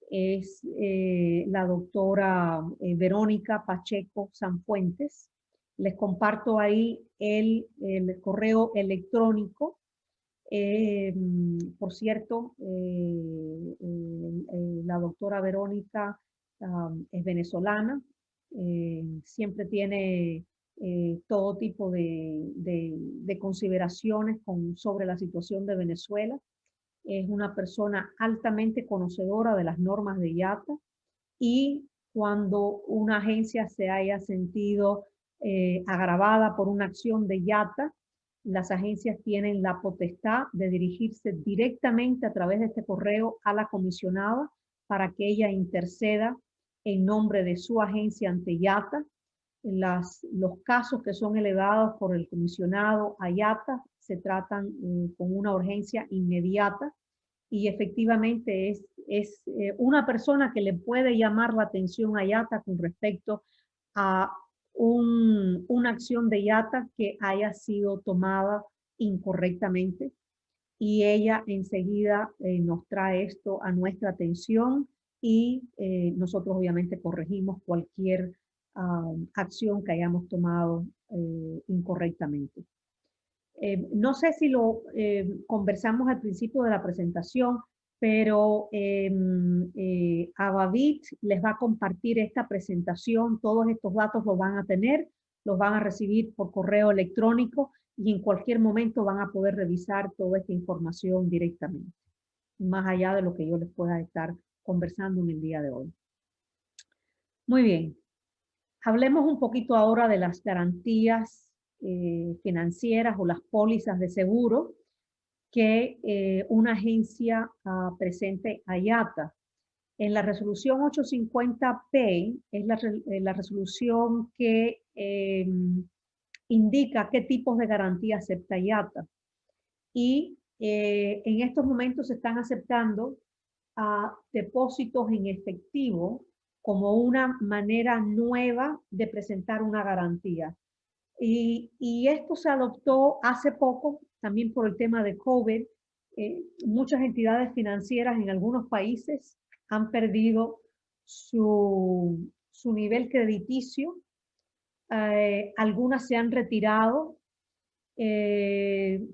Es la doctora Verónica Pacheco Sanfuentes. Les comparto ahí el correo electrónico. Por cierto, la doctora Verónica es venezolana, siempre tiene todo tipo de consideraciones sobre la situación de Venezuela. Es una persona altamente conocedora de las normas de YATA, y cuando una agencia se haya sentido agravada por una acción de YATA, las agencias tienen la potestad de dirigirse directamente a través de este correo a la comisionada para que ella interceda en nombre de su agencia ante YATA. Los casos que son elevados por el comisionado a YATA se tratan con una urgencia inmediata, y efectivamente es una persona que le puede llamar la atención a YATA con respecto a una acción de YATA que haya sido tomada incorrectamente, y ella enseguida nos trae esto a nuestra atención, y nosotros obviamente corregimos cualquier acción que hayamos tomado incorrectamente. No sé si lo conversamos al principio de la presentación, pero Abavit les va a compartir esta presentación. Todos estos datos los van a tener, los van a recibir por correo electrónico, y en cualquier momento van a poder revisar toda esta información directamente, más allá de lo que yo les pueda estar conversando en el día de hoy. Muy bien. Hablemos un poquito ahora de las garantías financieras o las pólizas de seguro que una agencia presente a YATA. En la resolución 850P es la resolución que indica qué tipos de garantía acepta IATA. Y en estos momentos se están aceptando depósitos en efectivo como una manera nueva de presentar una garantía. Y esto se adoptó hace poco, también por el tema de COVID. Muchas entidades financieras en algunos países han perdido su nivel crediticio. Algunas se han retirado.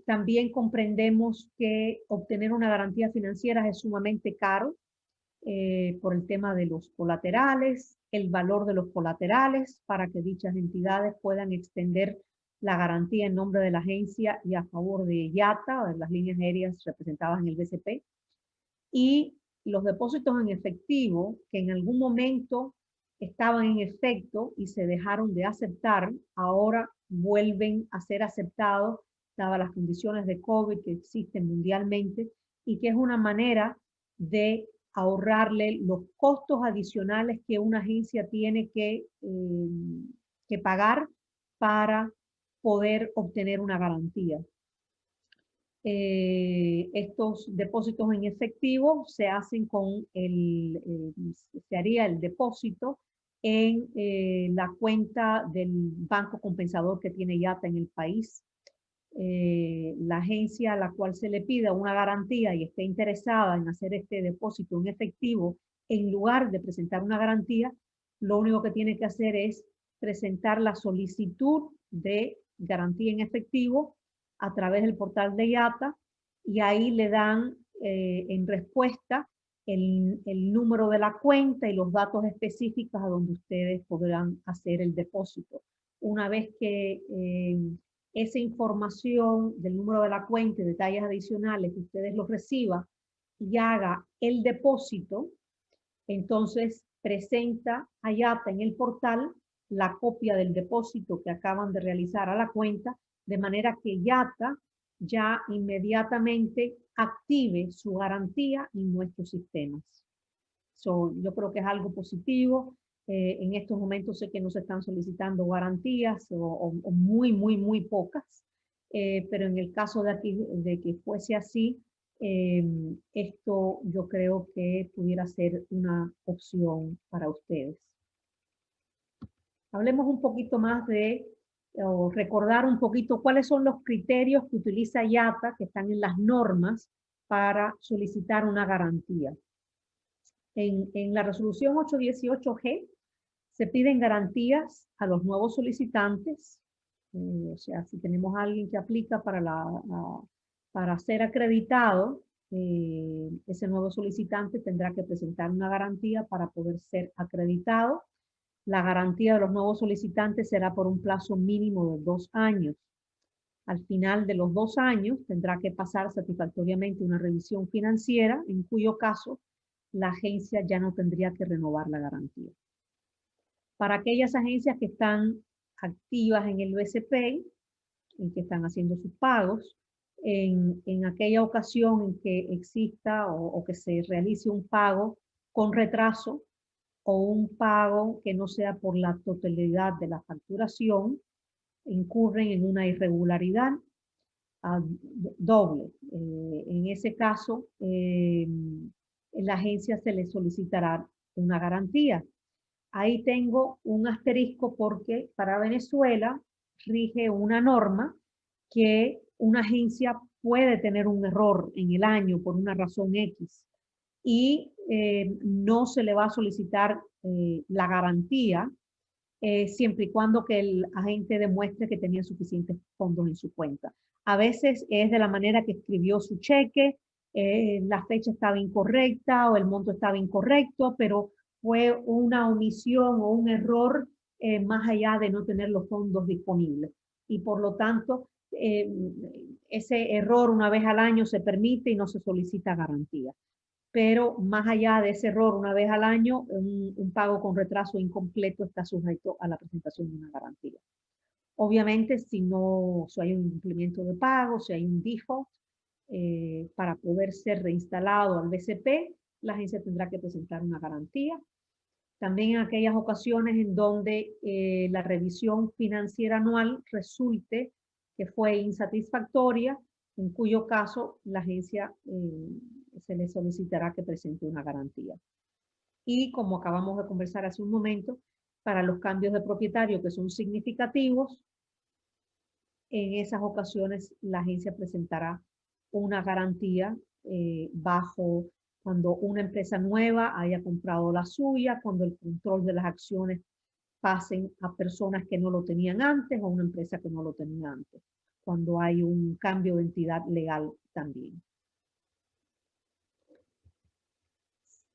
También comprendemos que obtener una garantía financiera es sumamente caro por el tema de los colaterales, el valor de los colaterales para que dichas entidades puedan extender la garantía en nombre de la agencia y a favor de IATA, o de las líneas aéreas representadas en el BCP, y los depósitos en efectivo que en algún momento estaban en efecto y se dejaron de aceptar, ahora vuelven a ser aceptados dadas las condiciones de COVID que existen mundialmente, y que es una manera de ahorrarle los costos adicionales que una agencia tiene que pagar para poder obtener una garantía. Estos depósitos en efectivo se hacen se haría el depósito en la cuenta del banco compensador que tiene IATA en el país. La agencia a la cual se le pida una garantía y esté interesada en hacer este depósito en efectivo, en lugar de presentar una garantía, lo único que tiene que hacer es presentar la solicitud de garantía en efectivo a través del portal de IATA, y ahí le dan en respuesta el número de la cuenta y los datos específicos a donde ustedes podrán hacer el depósito. Una vez que esa información del número de la cuenta y detalles adicionales que ustedes los reciban y haga el depósito, entonces presenta a IATA en el portal la copia del depósito que acaban de realizar a la cuenta, de manera que IATA ya inmediatamente active su garantía en nuestros sistemas. Yo creo que es algo positivo. En estos momentos sé que no se están solicitando garantías o muy, muy, muy pocas, pero en el caso de que fuese así, esto yo creo que pudiera ser una opción para ustedes. Hablemos un poquito más o recordar un poquito cuáles son los criterios que utiliza IATA, que están en las normas para solicitar una garantía. En la resolución 818G se piden garantías a los nuevos solicitantes. O sea, si tenemos a alguien que aplica para ser acreditado, ese nuevo solicitante tendrá que presentar una garantía para poder ser acreditado. La garantía de los nuevos solicitantes será por un plazo mínimo de 2 años. Al final de los 2 años tendrá que pasar satisfactoriamente una revisión financiera, en cuyo caso la agencia ya no tendría que renovar la garantía. Para aquellas agencias que están activas en el BCP y que están haciendo sus pagos, en aquella ocasión en que exista o que se realice un pago con retraso o un pago que no sea por la totalidad de la facturación, incurren en una irregularidad doble. En ese caso, la agencia se le solicitará una garantía. Ahí tengo un asterisco porque para Venezuela rige una norma que una agencia puede tener un error en el año por una razón X y no se le va a solicitar la garantía siempre y cuando que el agente demuestre que tenía suficientes fondos en su cuenta. A veces es de la manera que escribió su cheque, la fecha estaba incorrecta o el monto estaba incorrecto, pero fue una omisión o un error más allá de no tener los fondos disponibles. Y por lo tanto, ese error una vez al año se permite y no se solicita garantía. Pero más allá de ese error una vez al año, un pago con retraso incompleto está sujeto a la presentación de una garantía. Obviamente, si hay un incumplimiento de pago, si hay un default, para poder ser reinstalado al BCP, la agencia tendrá que presentar una garantía. También en aquellas ocasiones en donde la revisión financiera anual resulte que fue insatisfactoria, en cuyo caso la agencia se le solicitará que presente una garantía. Y como acabamos de conversar hace un momento, para los cambios de propietario que son significativos, en esas ocasiones la agencia presentará una garantía bajo cuando una empresa nueva haya comprado la suya, cuando el control de las acciones pasen a personas que no lo tenían antes o una empresa que no lo tenía antes, cuando hay un cambio de entidad legal también.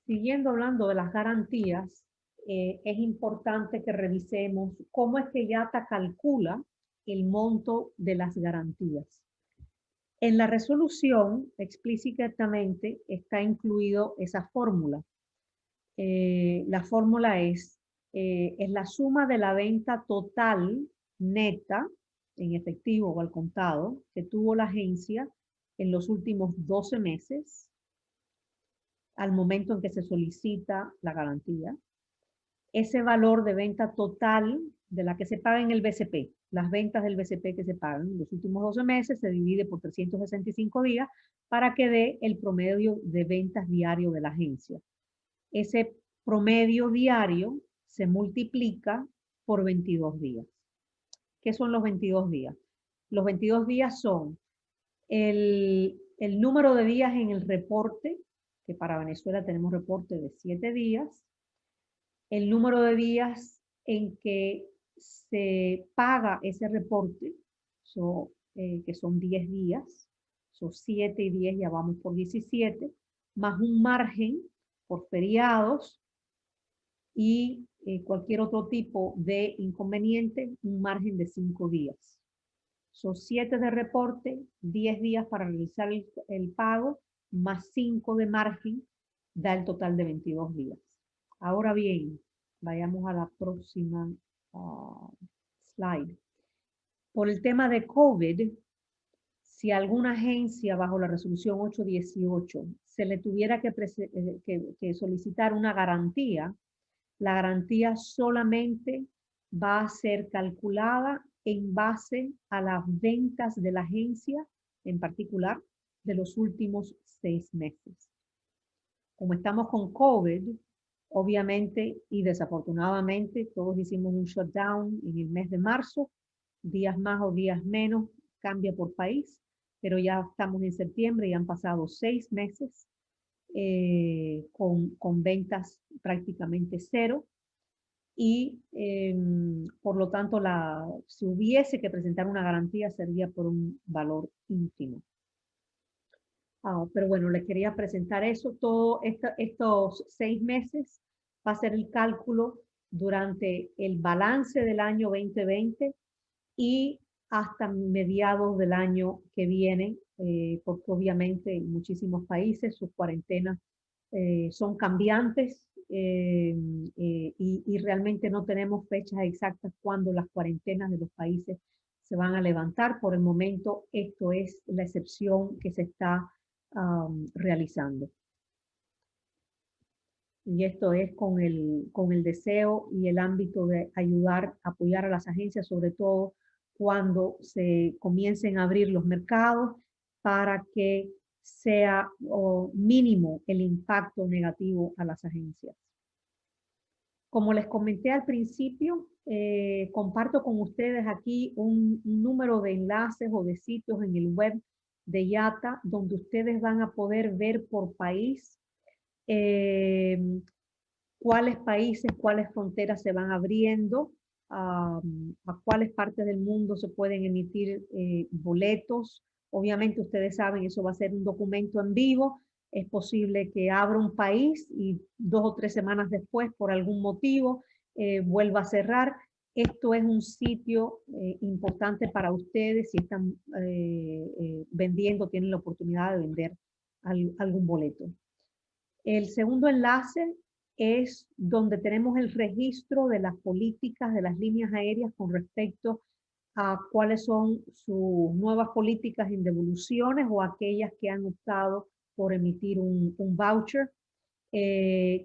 Siguiendo hablando de las garantías, es importante que revisemos cómo es que IATA calcula el monto de las garantías. En la resolución explícitamente está incluido esa fórmula. La fórmula es la suma de la venta total neta en efectivo o al contado que tuvo la agencia en los últimos 12 meses al momento en que se solicita la garantía. Ese valor de venta total de la que se paga en el BCP, las ventas del BCP que se pagan en los últimos 12 meses, se divide por 365 días para que dé el promedio de ventas diario de la agencia. Ese promedio diario se multiplica por 22 días. ¿Qué son los 22 días? Los 22 días son el número de días en el reporte, que para Venezuela tenemos reporte de 7 días, el número de días en que se paga ese reporte, que son 10 días, son 7 y 10, ya vamos por 17, más un margen por feriados y cualquier otro tipo de inconveniente, un margen de 5 días. Son 7 de reporte, 10 días para realizar el pago, más 5 de margen, da el total de 22 días. Ahora bien, vayamos a la próxima slide. Por el tema de COVID, si alguna agencia bajo la resolución 818 se le tuviera que solicitar una garantía, la garantía solamente va a ser calculada en base a las ventas de la agencia, en particular, de los últimos 6 meses. Como estamos con COVID, obviamente y desafortunadamente, todos hicimos un shutdown en el mes de marzo, días más o días menos, cambia por país, pero ya estamos en septiembre y han pasado 6 meses con ventas prácticamente cero. Y por lo tanto, si hubiese que presentar una garantía, sería por un valor ínfimo. Pero bueno, les quería presentar eso. Todos estos 6 meses va a ser el cálculo durante el balance del año 2020 y hasta mediados del año que viene, porque obviamente en muchísimos países sus cuarentenas son cambiantes y realmente no tenemos fechas exactas cuando las cuarentenas de los países se van a levantar. Por el momento, esto es la excepción que se está realizando. Y esto es con el deseo y el ámbito de apoyar a las agencias, sobre todo cuando se comiencen a abrir los mercados, para que sea mínimo el impacto negativo a las agencias. Como les comenté al principio, comparto con ustedes aquí un número de enlaces o de sitios en el web de IATA, donde ustedes van a poder ver por país cuáles países, cuáles fronteras se van abriendo, a cuáles partes del mundo se pueden emitir boletos. Obviamente ustedes saben, eso va a ser un documento en vivo. Es posible que abra un país y 2 o 3 semanas después, por algún motivo, vuelva a cerrar. Esto es un sitio importante para ustedes si están vendiendo, tienen la oportunidad de vender algún boleto. El segundo enlace es donde tenemos el registro de las políticas de las líneas aéreas con respecto a cuáles son sus nuevas políticas en devoluciones o aquellas que han optado por emitir un voucher.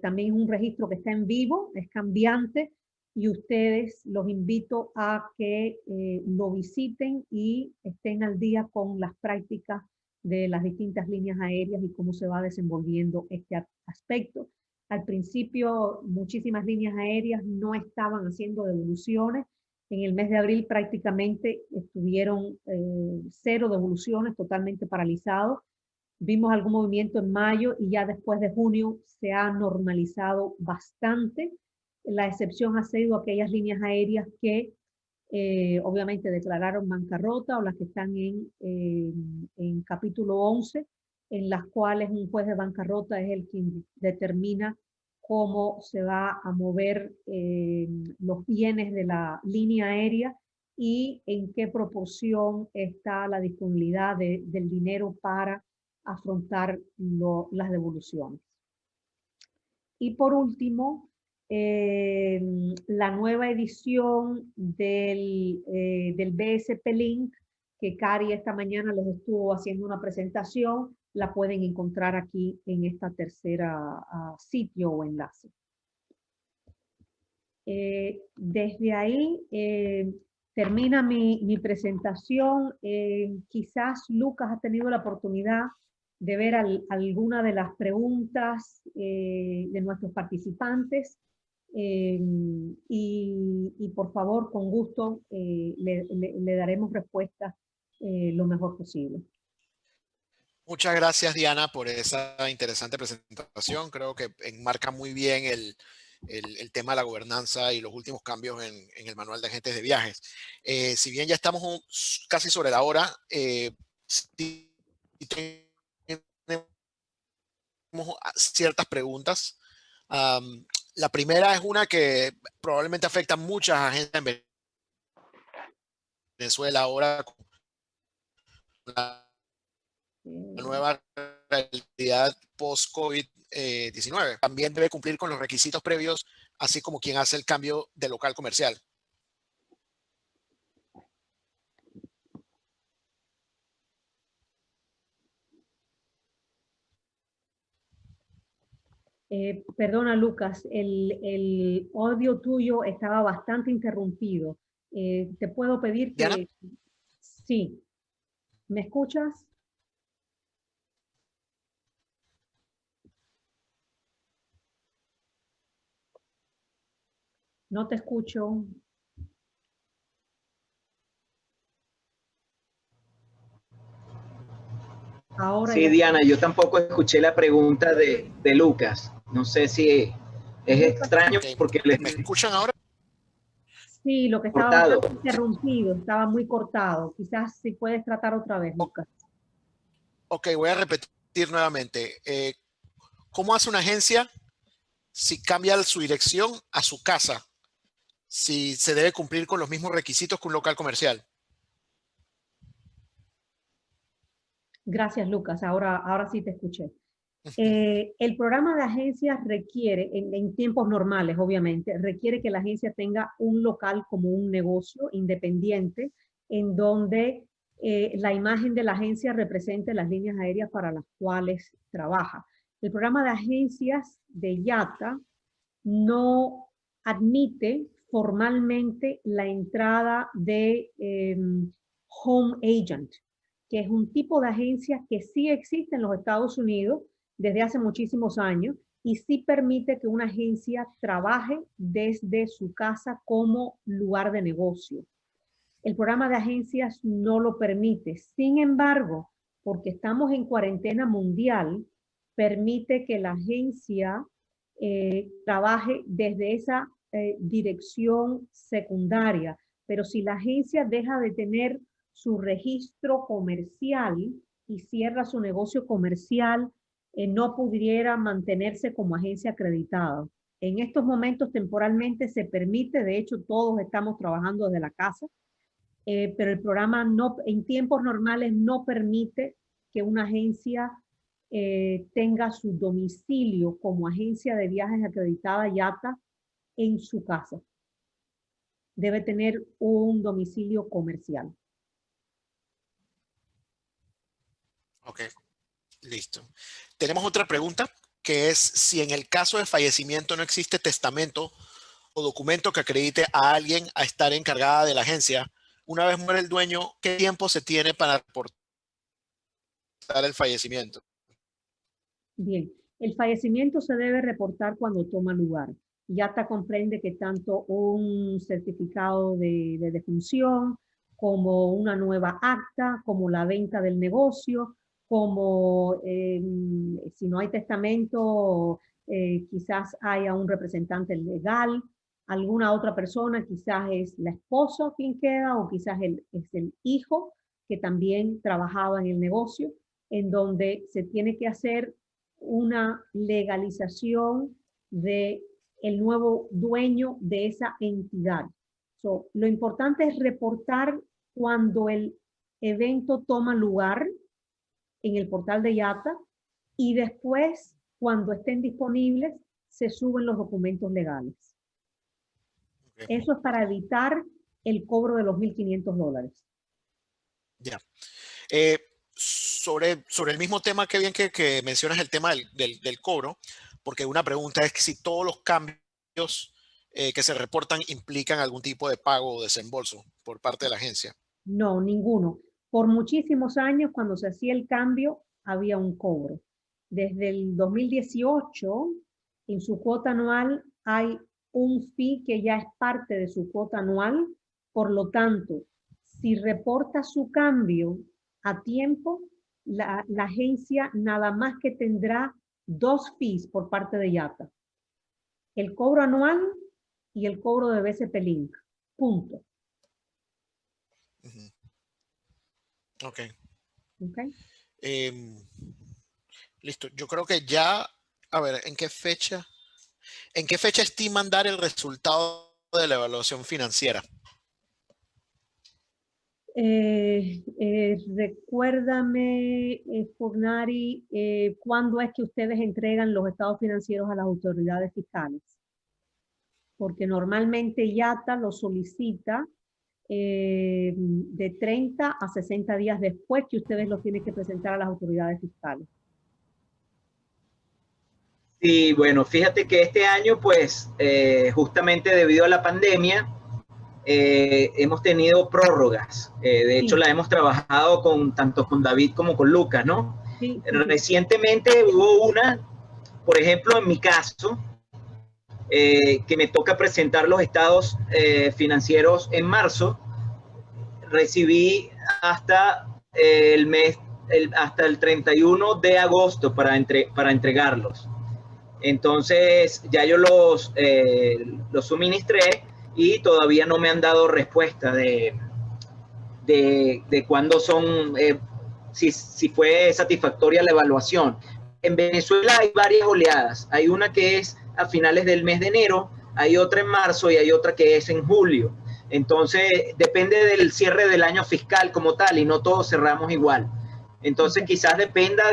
También es un registro que está en vivo, es cambiante, y ustedes los invito a que lo visiten y estén al día con las prácticas de las distintas líneas aéreas y cómo se va desenvolviendo este aspecto. Al principio, muchísimas líneas aéreas no estaban haciendo devoluciones. En el mes de abril prácticamente estuvieron 0 devoluciones, totalmente paralizados. Vimos algún movimiento en mayo y ya después de junio se ha normalizado bastante. La excepción ha sido aquellas líneas aéreas que obviamente declararon bancarrota o las que están en capítulo 11, en las cuales un juez de bancarrota es el quien determina cómo se va a mover los bienes de la línea aérea y en qué proporción está la disponibilidad del dinero para afrontar las devoluciones. Y por último, la nueva edición del BSP Link, que Cari esta mañana les estuvo haciendo una presentación, la pueden encontrar aquí en esta tercera sitio o enlace. Desde ahí termina mi presentación. Quizás Lucas ha tenido la oportunidad de ver alguna de las preguntas de nuestros participantes y por favor, con gusto, le daremos respuestas lo mejor posible. Muchas gracias, Diana, por esa interesante presentación. Creo que enmarca muy bien el tema de la gobernanza y los últimos cambios en el manual de agentes de viajes. Si bien ya estamos casi sobre la hora, sí tenemos ciertas preguntas. La primera es una que probablemente afecta a muchas agencias en Venezuela ahora con la nueva realidad post-COVID-19. También debe cumplir con los requisitos previos, así como quien hace el cambio de local comercial. Perdona, Lucas, el audio tuyo estaba bastante interrumpido. Te puedo pedir que... Diana. Sí. ¿Me escuchas? No te escucho. Ahora Sí, ya. Diana, yo tampoco escuché la pregunta de Lucas. No sé si es extraño Okay. porque ¿Me escuchan ahora? Sí, lo que estaba cortado. bastante interrumpido, estaba muy cortado. Quizás si puedes tratar otra vez, Lucas. Ok, voy a repetir nuevamente. ¿Cómo hace una agencia si cambia su dirección a su casa? Si se debe cumplir con los mismos requisitos que un local comercial. Gracias, Lucas. Ahora sí te escuché. El programa de agencias requiere, en tiempos normales, obviamente, requiere que la agencia tenga un local como un negocio independiente en donde la imagen de la agencia represente las líneas aéreas para las cuales trabaja. El programa de agencias de IATA no admite formalmente la entrada de home agent, que es un tipo de agencia que sí existe en los Estados Unidos desde hace muchísimos años y sí permite que una agencia trabaje desde su casa como lugar de negocio. El programa de agencias no lo permite. Sin embargo, porque estamos en cuarentena mundial, permite que la agencia trabaje desde esa dirección secundaria. Pero si la agencia deja de tener su registro comercial y cierra su negocio comercial, no pudiera mantenerse como agencia acreditada. En estos momentos temporalmente se permite, de hecho todos estamos trabajando desde la casa, pero el programa no, en tiempos normales no permite que una agencia tenga su domicilio como agencia de viajes acreditada IATA en su casa. Debe tener un domicilio comercial. Ok, listo. Tenemos otra pregunta que es si en el caso de fallecimiento no existe testamento o documento que acredite a alguien a estar encargada de la agencia. Una vez muere el dueño, ¿qué tiempo se tiene para reportar el fallecimiento? Bien, el fallecimiento se debe reportar cuando toma lugar. YATA comprende que tanto un certificado de defunción, como una nueva acta, como la venta del negocio, como si no hay testamento, quizás haya un representante legal, alguna otra persona, quizás es la esposa quien queda, o quizás es el hijo que también trabajaba en el negocio, en donde se tiene que hacer una legalización de el nuevo dueño de esa entidad. Lo importante es reportar cuando el evento toma lugar en el portal de YATA, y después, cuando estén disponibles, se suben los documentos legales. Okay. Eso es para evitar el cobro de los $1,500. Ya. Sobre el mismo tema, que bien que mencionas el tema del cobro, porque una pregunta es que si todos los cambios que se reportan implican algún tipo de pago o desembolso por parte de la agencia. No, ninguno. Por muchísimos años, cuando se hacía el cambio, había un cobro. Desde el 2018, en su cuota anual hay un fee que ya es parte de su cuota anual. Por lo tanto, si reporta su cambio a tiempo, la agencia nada más que tendrá 2 fees por parte de YATA: el cobro anual y el cobro de BCP Link. Punto. Ok. Okay. Listo. Yo creo que ya, a ver, ¿en qué fecha estiman dar el resultado de la evaluación financiera? Recuérdame, Fornari, ¿cuándo es que ustedes entregan los estados financieros a las autoridades fiscales? Porque normalmente YATA lo solicita de 30 a 60 días después que ustedes lo tienen que presentar a las autoridades fiscales. Sí, bueno, fíjate que este año, pues, justamente debido a la pandemia, hemos tenido prórrogas. De hecho, Sí. la hemos trabajado tanto con David como con Lucas, ¿no? Sí. Recientemente hubo una, por ejemplo, en mi caso, que me toca presentar los estados financieros en marzo. Recibí hasta hasta el 31 de agosto para entregarlos. Entonces ya yo los suministré y todavía no me han dado respuesta de cuándo son, si fue satisfactoria la evaluación. En Venezuela hay varias oleadas. Hay una que es a finales del mes de enero, hay otra en marzo y hay otra que es en julio. Entonces depende del cierre del año fiscal como tal, y no todos cerramos igual. Entonces quizás dependa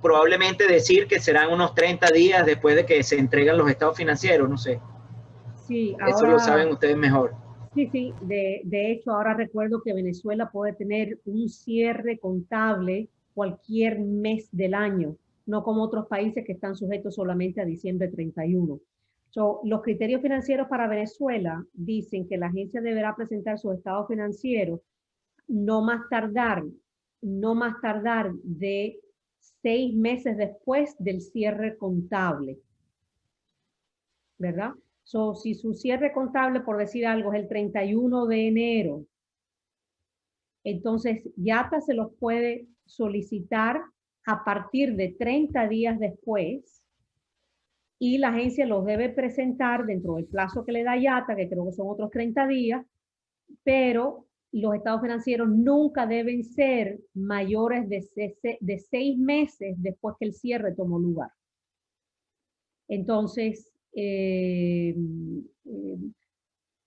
probablemente decir que serán unos 30 días después de que se entregan los estados financieros, no sé. Sí, Eso lo ahora, saben ustedes mejor. sí, de hecho ahora recuerdo que Venezuela puede tener un cierre contable cualquier mes del año, no como otros países que están sujetos solamente a diciembre 31. Los criterios financieros para Venezuela dicen que la agencia deberá presentar su estado financiero no más tardar de 6 meses después del cierre contable, ¿verdad? Si su cierre contable, por decir algo, es el 31 de enero, entonces YATA se los puede solicitar a partir de 30 días después, y la agencia los debe presentar dentro del plazo que le da YATA, que creo que son otros 30 días, pero los estados financieros nunca deben ser mayores de 6 meses después que el cierre tomó lugar. Entonces,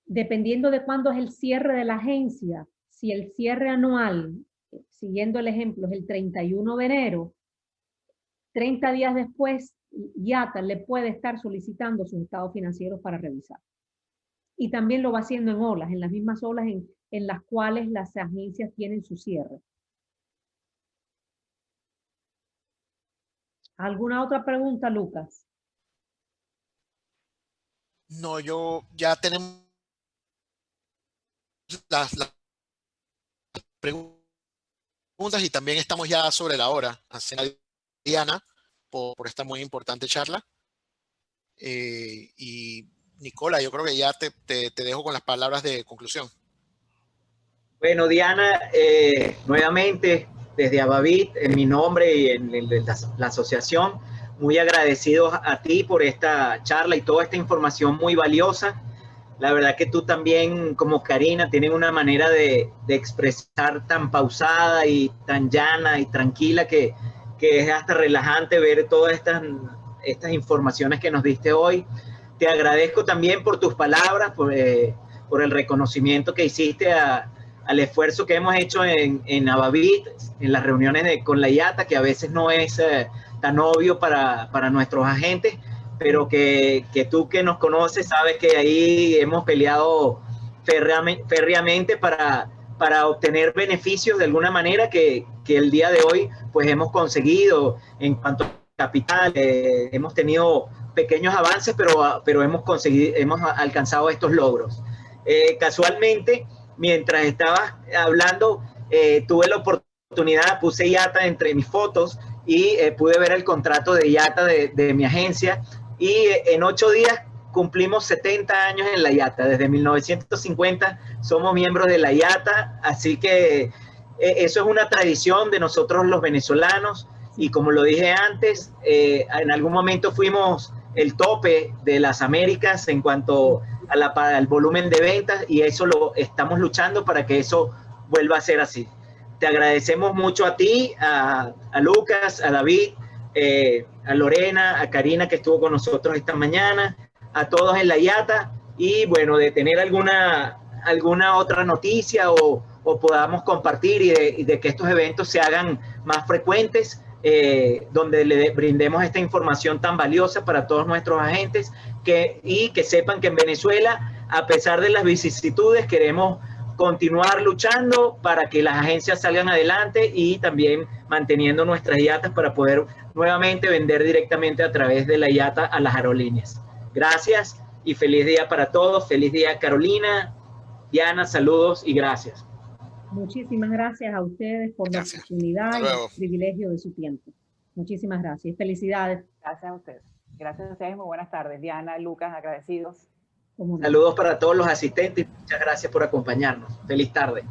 dependiendo de cuándo es el cierre de la agencia, si el cierre anual, siguiendo el ejemplo, es el 31 de enero, 30 días después, YATA le puede estar solicitando sus estados financieros para revisar. Y también lo va haciendo en olas, en las mismas olas en las cuales las agencias tienen su cierre. ¿Alguna otra pregunta, Lucas? No, ya tenemos las preguntas y también estamos ya sobre la hora. Hace Diana por esta muy importante charla. Y Nicola, yo creo que ya te dejo con las palabras de conclusión. Bueno, Diana, nuevamente desde Avavit, en mi nombre y en la asociación, muy agradecidos a ti por esta charla y toda esta información muy valiosa. La verdad que tú también, como Karina, tienes una manera de expresar tan pausada y tan llana y tranquila que es hasta relajante ver todas estas informaciones que nos diste hoy. Te agradezco también por tus palabras, por el reconocimiento que hiciste al esfuerzo que hemos hecho en Avavit, en las reuniones con la IATA, que a veces no es tan obvio para nuestros agentes, pero que tú que nos conoces sabes que ahí hemos peleado férreamente para obtener beneficios de alguna manera que el día de hoy pues hemos conseguido en cuanto a capital. Hemos tenido pequeños avances, pero hemos alcanzado estos logros. Casualmente, mientras estabas hablando, tuve la oportunidad, puse IATA entre mis fotos y pude ver el contrato de IATA de mi agencia, y en 8 días cumplimos 70 años en la IATA. Desde 1950 somos miembros de la IATA, así que eso es una tradición de nosotros los venezolanos, y como lo dije antes, en algún momento fuimos el tope de las Américas en cuanto al volumen de ventas, y eso lo estamos luchando para que eso vuelva a ser así. Te agradecemos mucho a ti, a Lucas, a David, a Lorena, a Karina, que estuvo con nosotros esta mañana, a todos en la IATA, y bueno, de tener alguna otra noticia o podamos compartir y de que estos eventos se hagan más frecuentes, donde le brindemos esta información tan valiosa para todos nuestros agentes, y que sepan que en Venezuela, a pesar de las vicisitudes, queremos continuar luchando para que las agencias salgan adelante y también manteniendo nuestras IATAs para poder nuevamente vender directamente a través de la IATA a las aerolíneas. Gracias y feliz día para todos. Feliz día, Carolina, Diana, saludos y gracias. Muchísimas gracias a ustedes por la oportunidad y el privilegio de su tiempo. Muchísimas gracias. Felicidades. Gracias a ustedes. Gracias a ustedes. Muy buenas tardes. Diana, Lucas, agradecidos. Saludos para todos los asistentes y muchas gracias por acompañarnos. Feliz tarde.